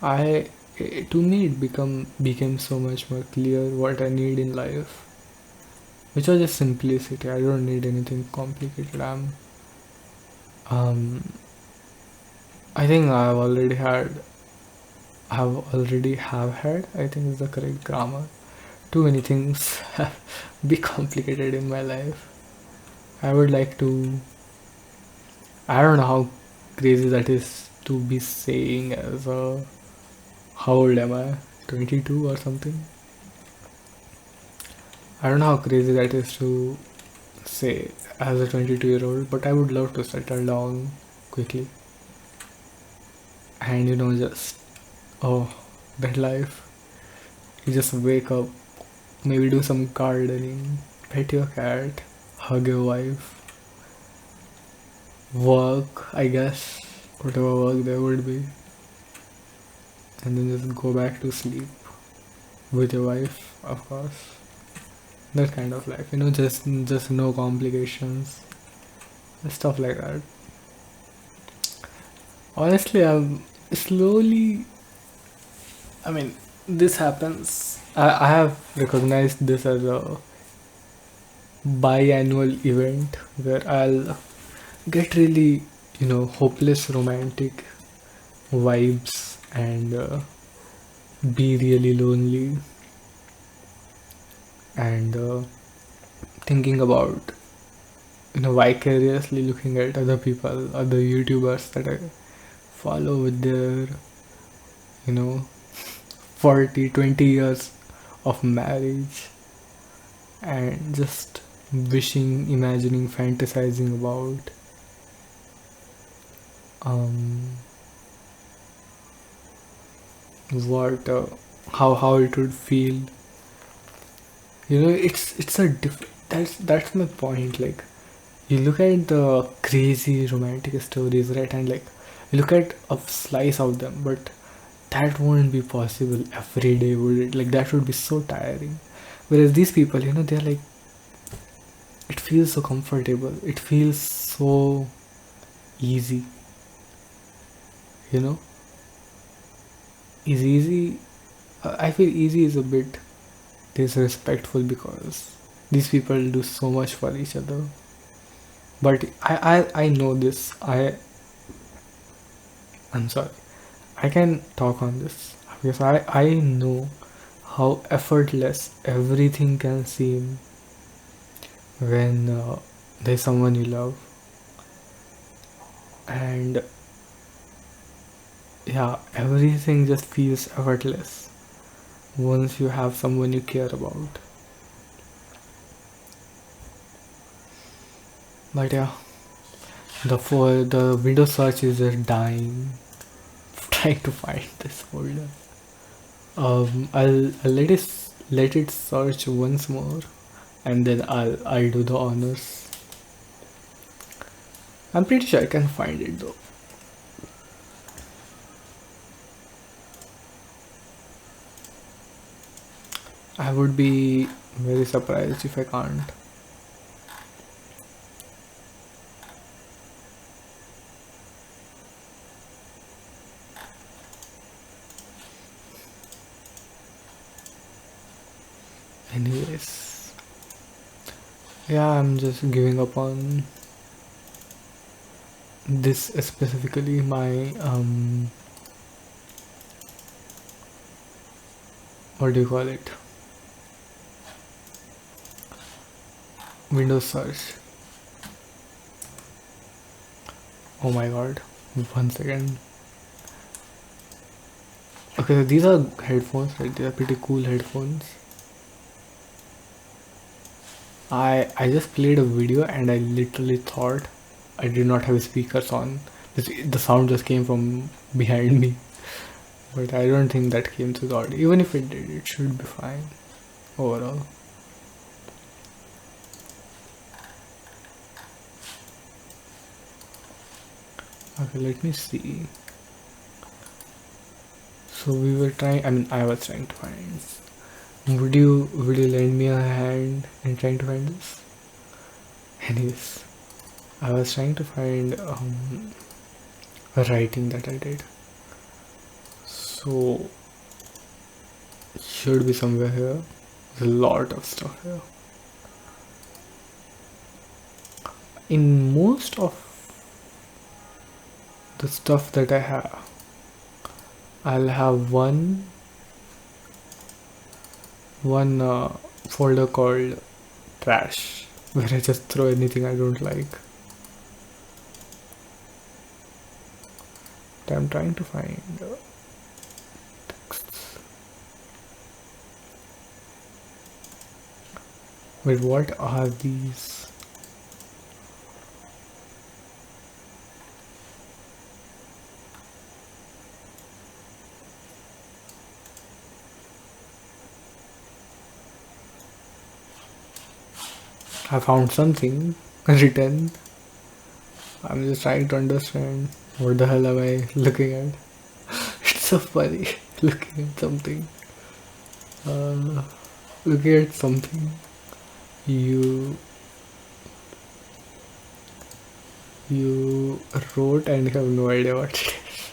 [SPEAKER 1] to me it became so much more clear what I need in life, which was just simplicity. I don't need anything complicated. Um I think have had, I think is the correct grammar. Too many things have be complicated in my life. I would like to, I don't know how crazy that is to be saying as a, how old am I? 22 or something? I don't know how crazy that is to say as a 22-year-old, but I would love to settle down quickly and just, oh, that life. You just wake up, maybe do some gardening, pet your cat, hug your wife, work, I guess, whatever work there would be, and then just go back to sleep with your wife, of course. That kind of life, just no complications, stuff like that. Honestly, I'm slowly. I mean, this happens. I have recognized this as a biannual event where I'll get really, hopeless romantic vibes and be really lonely and thinking about, vicariously looking at other people, other YouTubers that I follow with their, you know, 40, 20 years of marriage and just wishing, imagining, fantasizing about um, what how it would feel. It's a that's my point. Like, you look at the crazy romantic stories, right, and like you look at a slice of them, but that won't be possible every day, would it? Like, that would be so tiring. Whereas these people, they're like, it feels so comfortable, it feels so easy, you know is easy. I feel easy is a bit disrespectful because these people do so much for each other. But I know this. I'm sorry. I can talk on this because I know how effortless everything can seem when there's someone you love, and Yeah, everything just feels effortless once you have someone you care about. But yeah, the window search is just dying, trying to find this folder. I'll let it search once more, and then I'll do the honors. I'm pretty sure I can find it though. I would be very surprised if I can't. Anyways, yeah, I'm just giving up on this specifically. My what do you call it? Windows search. Oh my god. 1 second. Okay, so these are headphones, right? They are pretty cool headphones. I just played a video and I literally thought I did not have speakers on. The sound just came from behind me. But I don't think that came through the audio. Even if it did, it should be fine overall. Okay, let me see. So we were trying, I mean, I was trying to find. Would you lend me a hand in trying to find this? Anyways, I was trying to find a writing that I did. So it should be somewhere here. There's a lot of stuff here. In most of the stuff that I have, I'll have one folder called trash where I just throw anything I don't like. I'm trying to find texts. Wait, what are these? I found something written. I'm just trying to understand what the hell am I looking at. It's so funny looking at something. Uh, looking at something you you wrote and you have no idea what it is.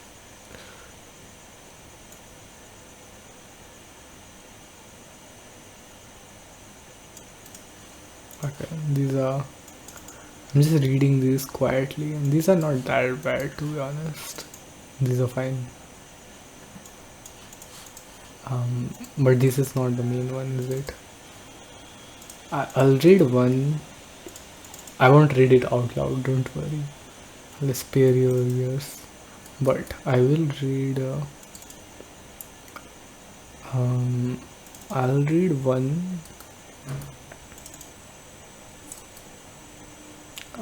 [SPEAKER 1] Okay, these are. I'm just reading these quietly, and these are not that bad to be honest. These are fine. But this is not the main one, is it? I'll read one. I won't read it out loud, don't worry. I'll spare your ears. But I will read. Um, I'll read one.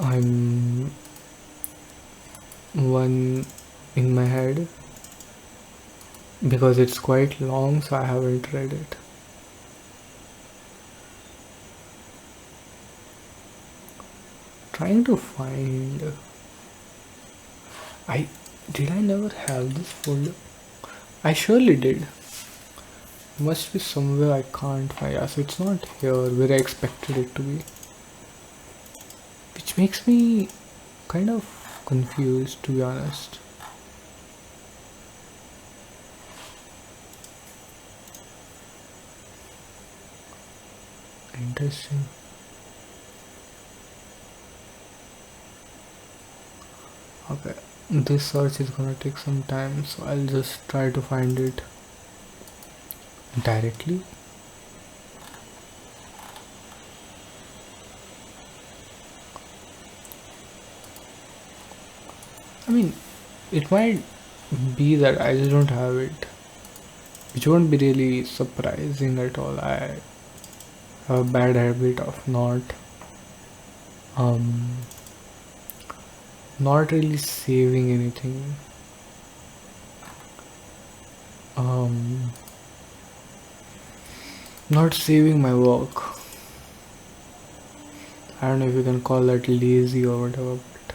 [SPEAKER 1] I'm one in my head because it's quite long, so I haven't read it. Trying to find. I never have this folder? I surely did. Must be somewhere I can't find. Yeah, so it's not here where I expected it to be. Which makes me kind of confused, to be honest. Interesting. Okay, this search is gonna take some time, so I'll just try to find it directly. I mean, it might be that I just don't have it, which won't be really surprising at all. I have a bad habit of um not really saving anything. Um, not saving my work. I don't know if you can call that lazy or whatever, but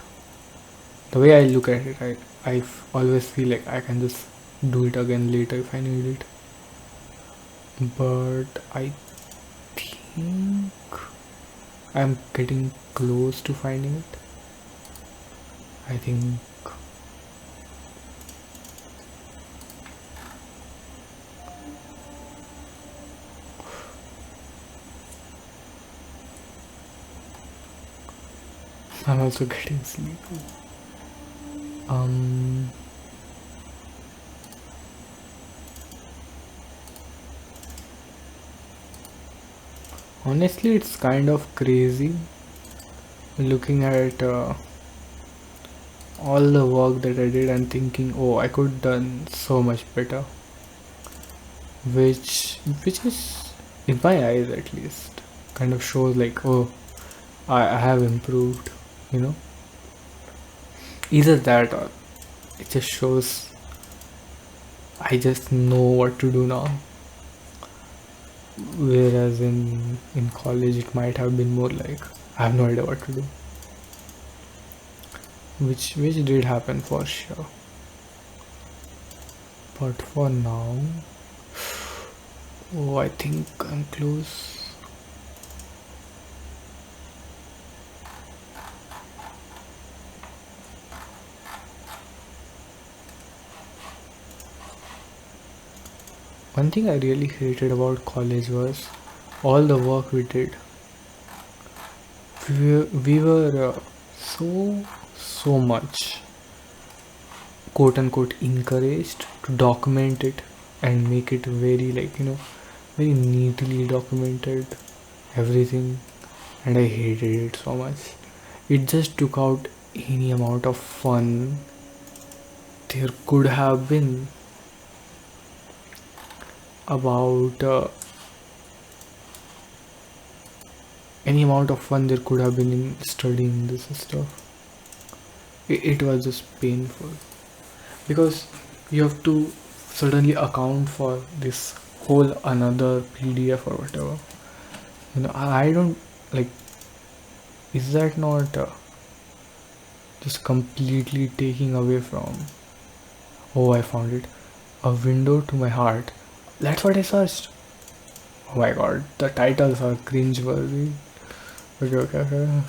[SPEAKER 1] the way I look at it, always feel like I can just do it again later if I need it. But I think I'm getting close to finding it. I think I'm also getting sleepy. Um, Honestly, it's kind of crazy looking at all the work that I did and thinking, oh, I could done so much better. Which is, in my eyes at least, kind of shows like, oh, I have improved. You know, either that or it just shows I just know what to do now. Whereas in college it might have been more like I have no idea what to do, which did happen for sure. But for now, oh, I think I'm close. One thing I really hated about college was all the work we did. We were so much quote unquote encouraged to document it and make it very, like, very neatly documented everything, and I hated it so much. It just took out any amount of fun there could have been about any amount of fun there could have been in studying this stuff. It was just painful because you have to suddenly account for this whole another PDF or whatever. I don't like. Is that not just completely taking away from? Oh, I found it. A window to my heart. That's what I searched. Oh my god, the titles are cringe-worthy. Okay, okay, okay.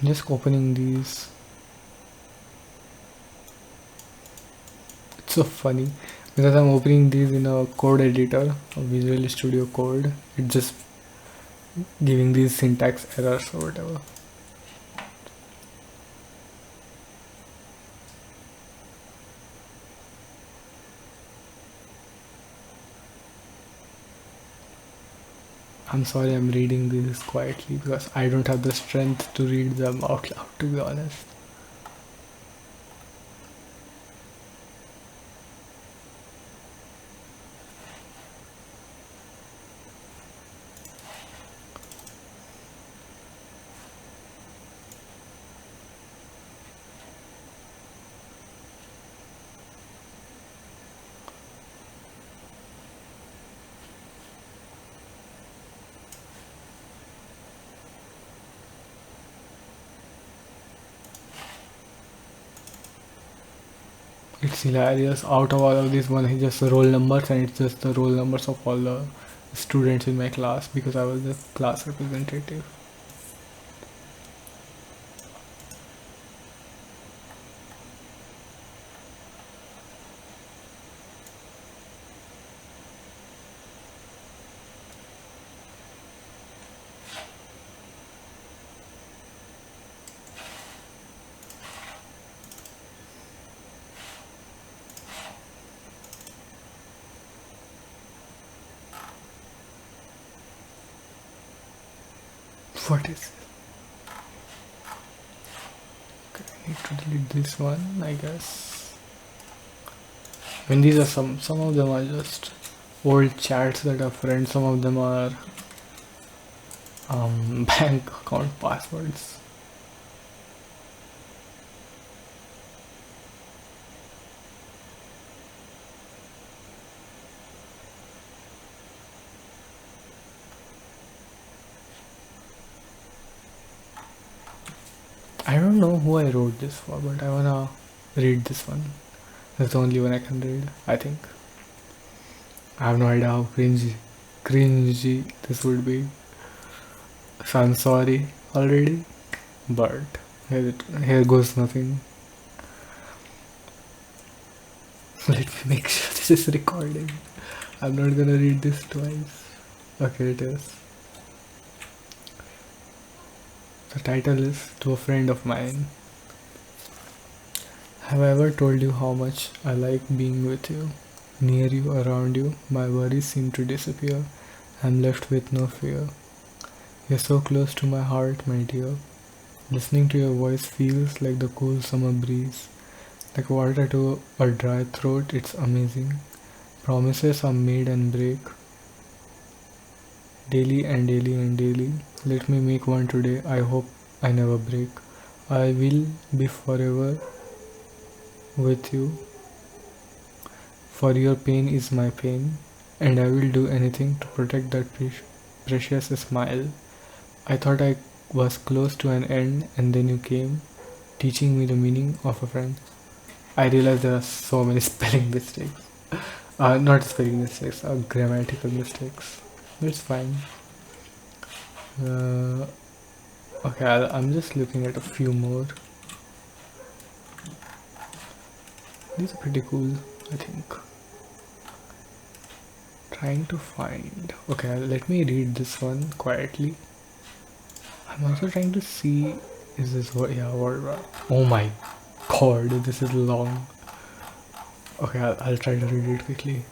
[SPEAKER 1] Just opening these. It's so funny because I'm opening these in a code editor, a Visual Studio Code. It's just giving these syntax errors or whatever. I'm sorry I'm reading these quietly because I don't have the strength to read them out loud, to be honest. It's hilarious. Out of all of these, one is just the roll numbers, and it's just the roll numbers of all the students in my class because I was the class representative. What is it? I need to delete this one, I guess. I mean, these are some of them are just old chats that are friends, some of them are bank account passwords. I don't know who I wrote this for, but I wanna read this one. That's the only one I can read, I think. I have no idea how cringy this would be. So I'm sorry already, but here goes nothing. Let me make sure this is recording. I'm not gonna read this twice. Okay, it is. The title is To a Friend of Mine. Have I ever told you how much I like being with you? Near you, around you, my worries seem to disappear. I'm left with no fear. You're so close to my heart, my dear. Listening to your voice feels like the cool summer breeze. Like water to a dry throat, it's amazing. Promises are made and break. Daily and daily and daily. Let me make one today. I hope I never break. I will be forever with you. For your pain is my pain, and I will do anything to protect that precious smile. I thought I was close to an end, and then you came, teaching me the meaning of a friend. I realize there are so many spelling mistakes. Not spelling mistakes, grammatical mistakes. It's fine. Okay, I'm just looking at a few more. These are pretty cool, I think. Trying to find. Okay, let me read this one quietly. I'm also trying to see. Is this what? Yeah, what? Oh my god, this is long. Okay, I'll try to read it quickly.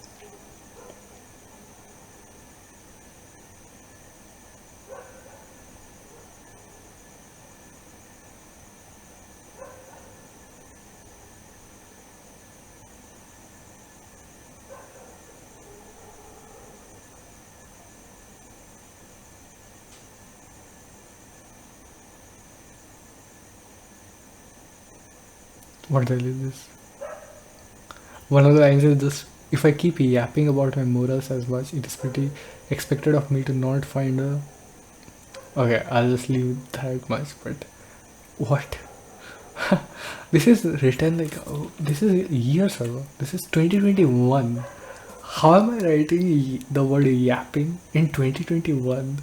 [SPEAKER 1] What the hell is this? One of the lines is this: if I keep yapping about my morals as much, it is pretty expected of me to not find a. Okay, I'll just leave that much, but what? This is written like. Oh, this is years ago. This is 2021. How am I writing the word yapping in 2021?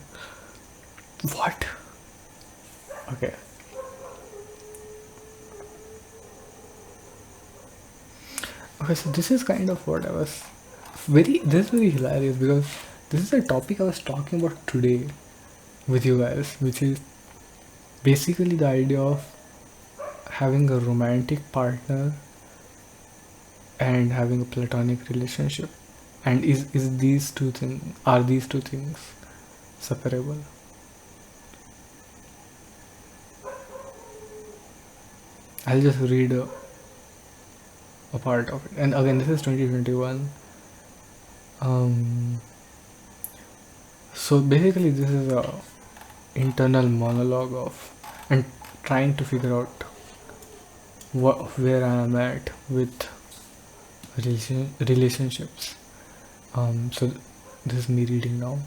[SPEAKER 1] What? Okay. Okay, so this is kind of what I was this is very hilarious because this is a topic I was talking about today with you guys, which is basically the idea of having a romantic partner and having a platonic relationship. And is these two things are these two things separable? I'll just read a part of it. And again, this is 2021. So basically this is a internal monologue of and trying to figure out where I am at with relationships. So this is me reading now.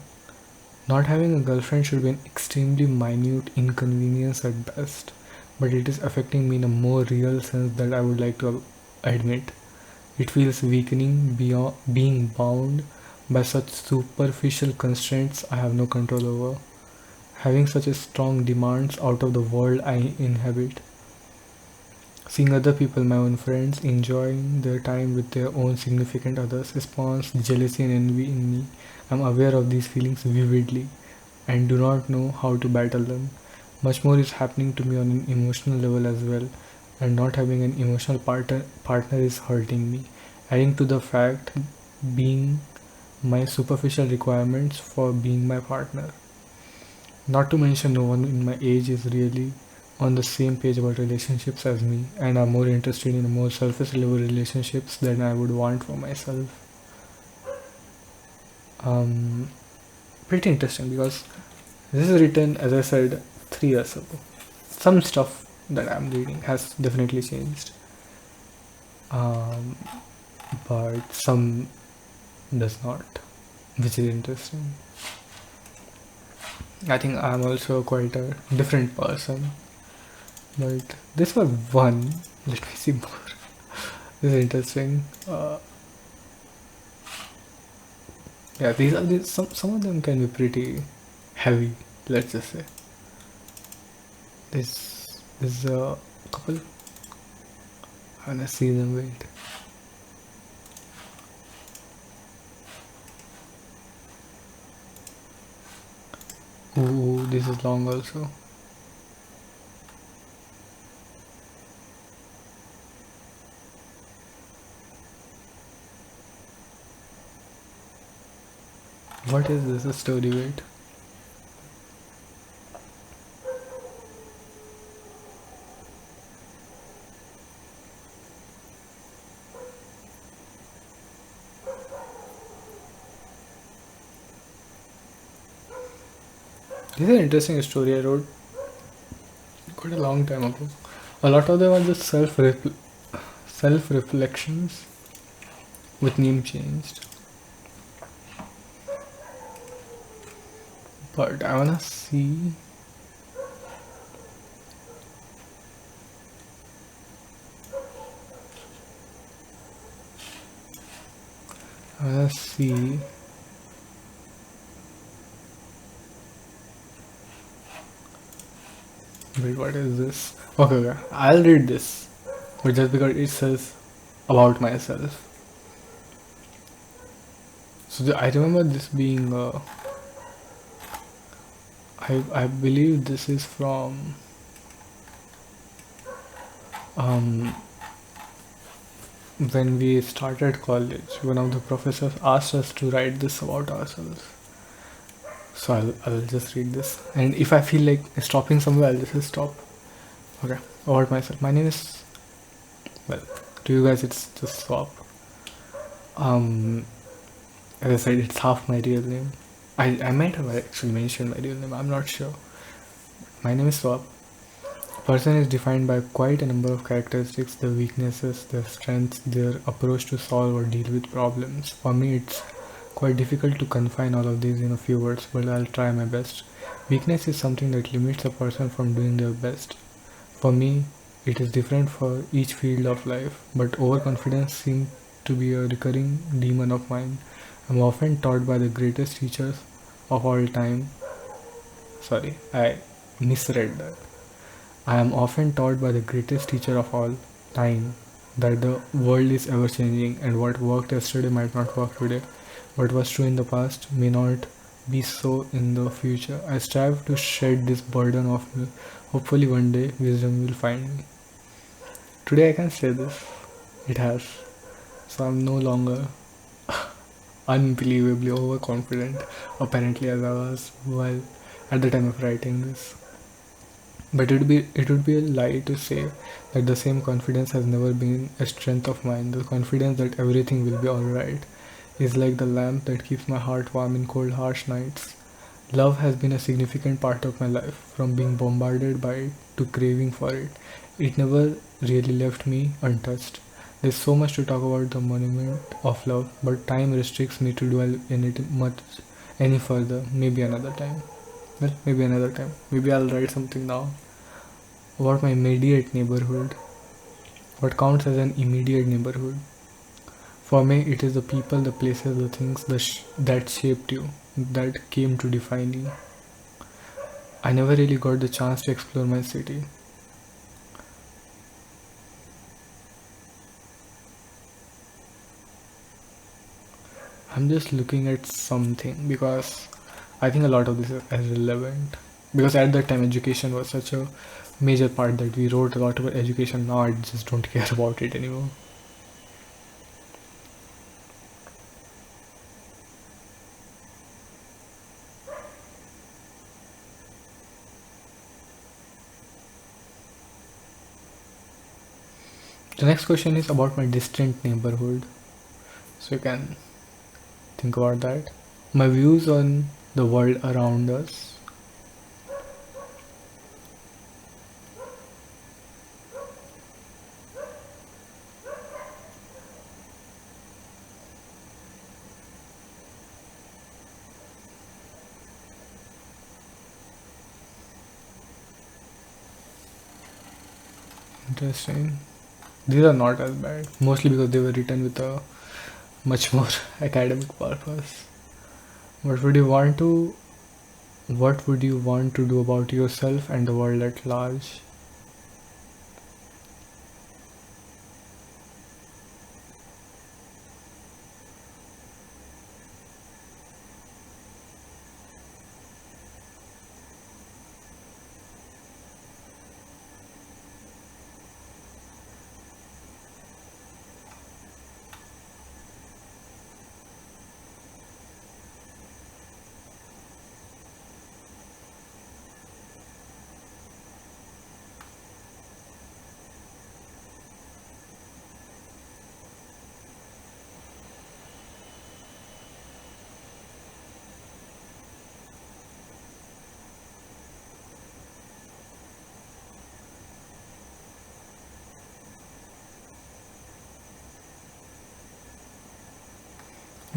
[SPEAKER 1] Not having a girlfriend should be an extremely minute inconvenience at best, but it is affecting me in a more real sense that I would like to admit. It feels weakening beyond being bound by such superficial constraints I have no control over, having such a strong demands out of the world I inhabit. Seeing other people, my own friends, enjoying their time with their own significant others spawns jealousy and envy in me. I'm aware of these feelings vividly and do not know how to battle them. Much more is happening to me on an emotional level as well, and not having an emotional partner is hurting me, adding to the fact being my superficial requirements for being my partner. Not to mention, no one in my age is really on the same page about relationships as me, and are more interested in more surface level relationships than I would want for myself. Um, Pretty interesting because this is written, as I said, 3 years ago. Some stuff that I'm reading has definitely changed, um, but some does not, which is interesting. I think I'm also quite a different person, but this was one. Let me see more. This is interesting. Yeah, these are some of them can be pretty heavy. Let's just say this is a couple. I wanna see them. Wait. Ooh, this is long also. What is this? A story? Wait. This is an interesting story I wrote quite a long time ago. A lot of them are just self reflections with name changed. But I wanna see. I wanna see. Wait, what is this? Okay, okay. I'll read this, but just because it says about myself. So I remember this being. I believe this is from. Um, when we started college, one of the professors asked us to write this about ourselves. So I'll just read this, and if I feel like stopping somewhere, I'll just stop. Okay, about myself. My name is, well, to you guys it's just Swap. Um, as I said, it's half my real name. I might have actually mentioned my real name. I'm not sure. My name is Swap. Person is defined by quite a number of characteristics: their weaknesses, their strengths, their approach to solve or deal with problems. For me, it's quite difficult to confine all of these in a few words, but I'll try my best. Weakness is something that limits a person from doing their best. For me, it is different for each field of life, but overconfidence seems to be a recurring demon of mine. I'm often taught by the greatest teachers of all time. Sorry, I misread that. I am often taught by the greatest teacher of all time that the world is ever changing and what worked yesterday might not work today. What was true in the past may not be so in the future. I strive to shed this burden off me. Hopefully, one day wisdom will find me. Today, I can say this. It has. So, I'm no longer unbelievably overconfident, apparently, as I was while at the time of writing this. But it would be a lie to say that the same confidence has never been a strength of mine. The confidence that everything will be alright is like the lamp that keeps my heart warm in cold, harsh nights. Love has been a significant part of my life, from being bombarded by it to craving for it. It never really left me untouched. There's so much to talk about the monument of love, but time restricts me to dwell in it much any further. Maybe another time. Well, maybe another time. Maybe I'll write something now about my immediate neighborhood. What counts as an immediate neighborhood? For me, it is the people, the places, the things that shaped you, that came to define you. I never really got the chance to explore my city. I'm just looking at something because I think a lot of this is irrelevant. Because at that time, education was such a major part that we wrote a lot about education. Now I just don't care about it anymore. The next question is about my distant neighborhood. So you can think about that. My views on the world around us. Interesting. These are not as bad, mostly because they were written with a much more academic purpose. What would you want to what would you want to do about yourself and the world at large?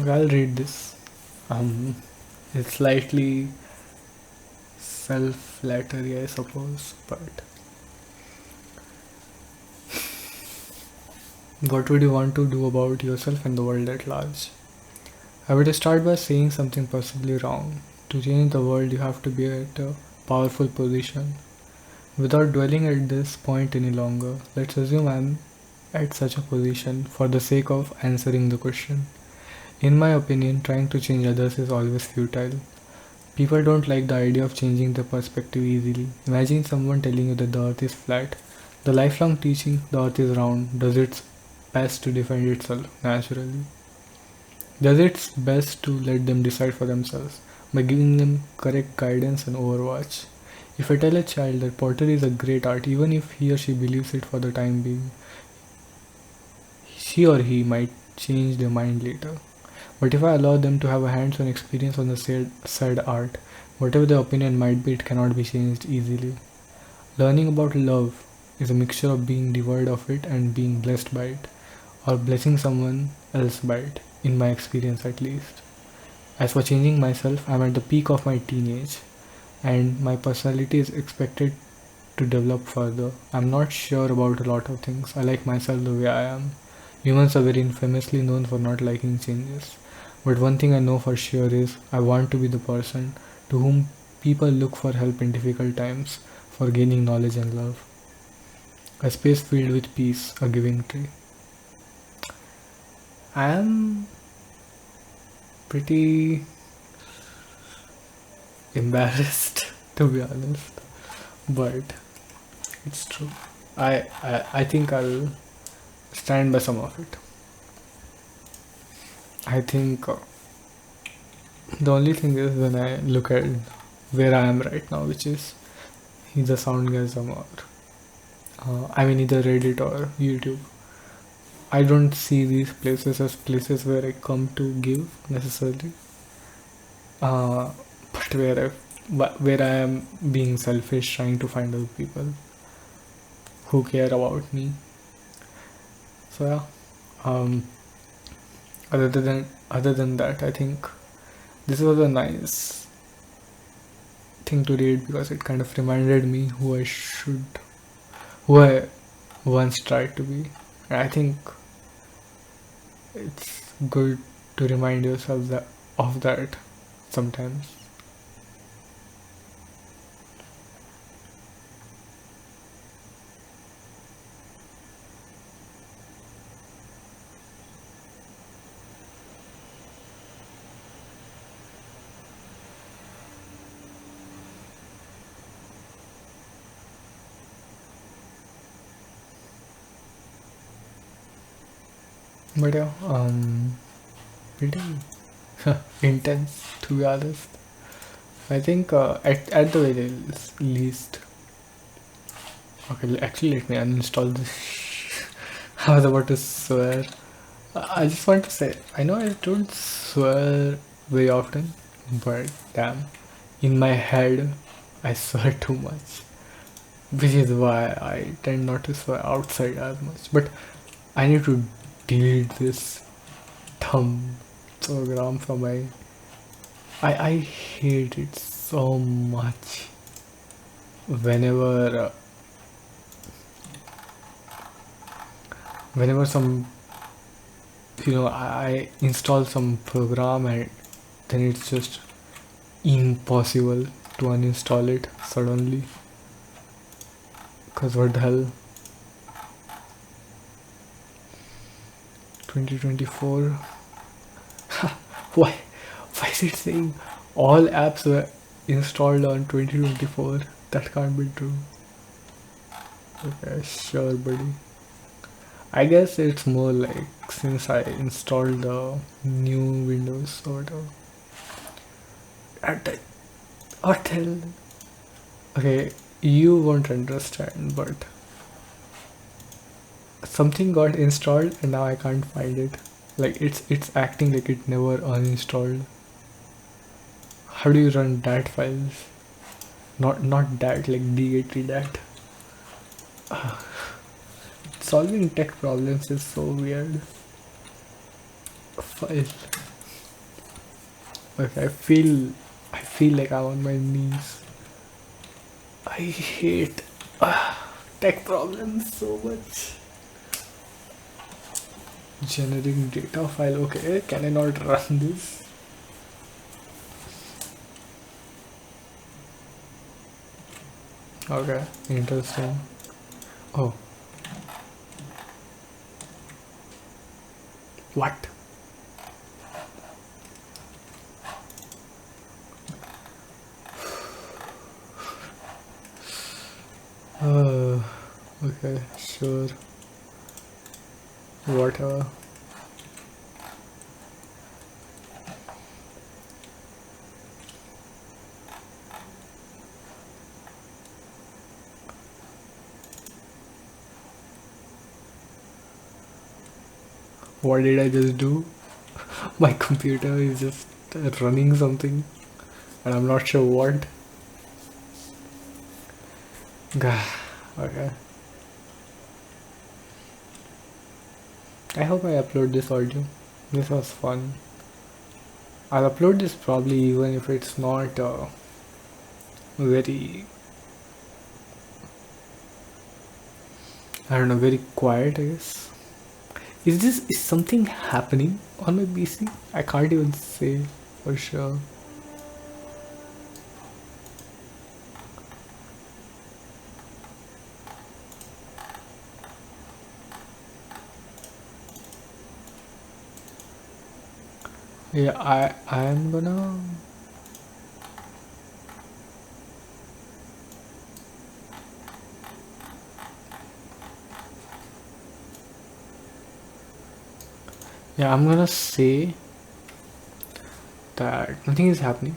[SPEAKER 1] Okay, I'll read this. Um, it's slightly self-flattery, I suppose, but what would you want to do about yourself and the world at large? I would start by saying something possibly wrong. To change the world, you have to be at a powerful position. Without dwelling at this point any longer, let's assume I'm at such a position for the sake of answering the question. In my opinion, trying to change others is always futile. People don't like the idea of changing their perspective easily. Imagine someone telling you that the earth is flat. The lifelong teaching the earth is round does its best to defend itself naturally. Does its best to let them decide for themselves by giving them correct guidance and overwatch. If I tell a child that pottery is a great art, even if he or she believes it for the time being, she or he might change their mind later. But if I allow them to have a hands on experience on the said art, whatever their opinion might be, it cannot be changed easily. Learning about love is a mixture of being devoid of it and being blessed by it, or blessing someone else by it, in my experience at least. As for changing myself, I'm at the peak of my teenage, and my personality is expected to develop further. I'm not sure about a lot of things. I like myself the way I am. Humans are very infamously known for not liking changes. But one thing I know for sure is I want to be the person to whom people look for help in difficult times, for gaining knowledge and love. A space filled with peace, a giving tree. I am pretty embarrassed to be honest, but it's true. I think I'll stand by some of it. I think the only thing is when I look at where I am right now, which is either Soundgasm or I mean either Reddit or YouTube. I don't see these places as places where I come to give necessarily, but where I am being selfish, trying to find other people who care about me. So yeah, um, other than that, I think this was a nice thing to read because it kind of reminded me who I once tried to be. And I think it's good to remind yourself that sometimes. But yeah, pretty intense to be honest. I think at the very least. Okay, actually let me uninstall this. I was about to swear. I just want to say, I know I don't swear very often, but damn, in my head, I swear too much. Which is why I tend not to swear outside as much. But I need to delete this dumb program from my. I hate it so much. Whenever whenever some I install some program and then it's just impossible to uninstall it suddenly. Cause what the hell? 2024. Why? Why is it saying all apps were installed on 2024? That can't be true. Okay, sure, buddy. I guess it's more like since I installed the new Windows or whatever. At the, what the hell? Okay, you won't understand, but something got installed and now I can't find it. Like it's acting like it never uninstalled. How do you run dat files? Not dat, like dat dat. Solving tech problems is so weird. File. Okay, I feel like I'm on my knees. I hate tech problems so much. Generating data file. Okay, can I not run this? Okay, interesting. Oh, what? Okay, sure. Whatever. What did I just do? My computer is just running something and I'm not sure what. Gah, okay. I hope I upload this audio. This was fun. I'll upload this probably even if it's not very, I don't know, very quiet, I guess. Is something happening on my PC? I can't even say for sure. Yeah, I'm gonna. Yeah, I'm gonna say that nothing is happening.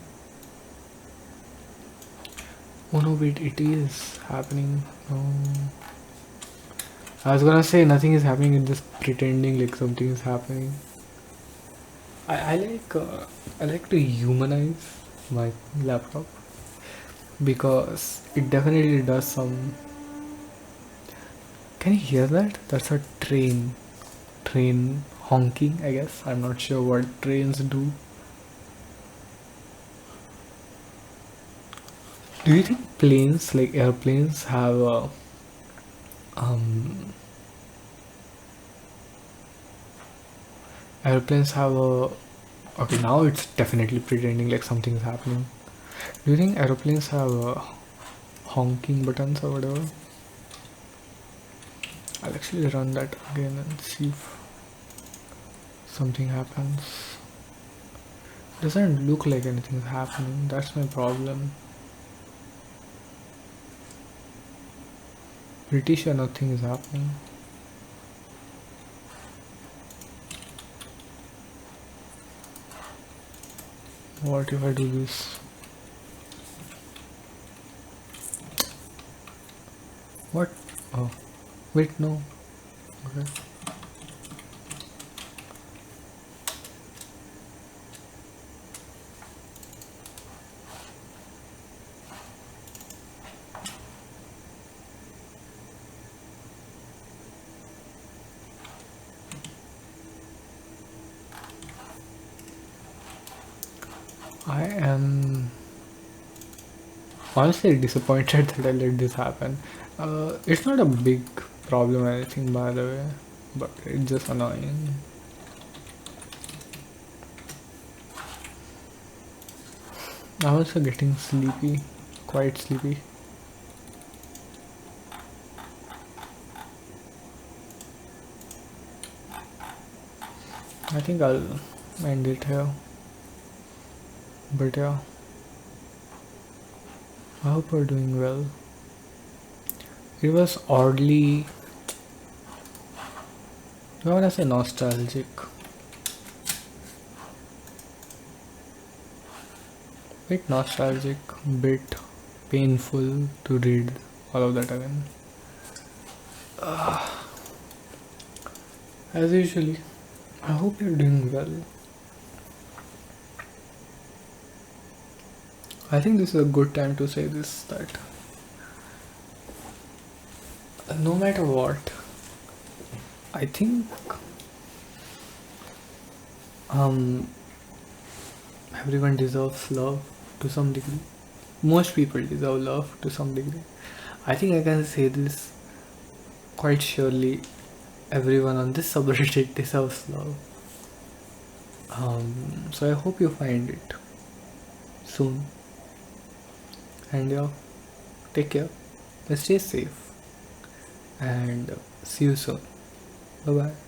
[SPEAKER 1] Oh no, wait, it is happening. No. I was gonna say nothing is happening and just pretending like something is happening. I like to humanize my laptop because it definitely does some. Can you hear that? That's a train honking, I guess. I'm not sure what trains do. Do you think planes, like airplanes, have a um airplanes have a okay, now it's definitely pretending like something's happening. Do you think airplanes have honking buttons or whatever? I'll actually run that again and see if something happens. Doesn't look like anything's happening. That's my problem. Pretty sure nothing is happening. What if I do this? What? Oh, wait, no. Okay. I am honestly disappointed that I let this happen. It's not a big problem or anything, by the way, but it's just annoying. I'm also getting sleepy, quite sleepy. I think I'll end it here. But yeah, I hope you're doing well. It was oddly, I want to say nostalgic, bit nostalgic, bit painful to read all of that again. As usually, I hope you're doing well. I think this is a good time to say this that no matter what, I think um, everyone deserves love to some degree. Most people deserve love to some degree. I think I can say this quite surely. Everyone on this subreddit deserves love. So I hope you find it soon. And yeah, take care. Stay safe and see you soon. Bye bye.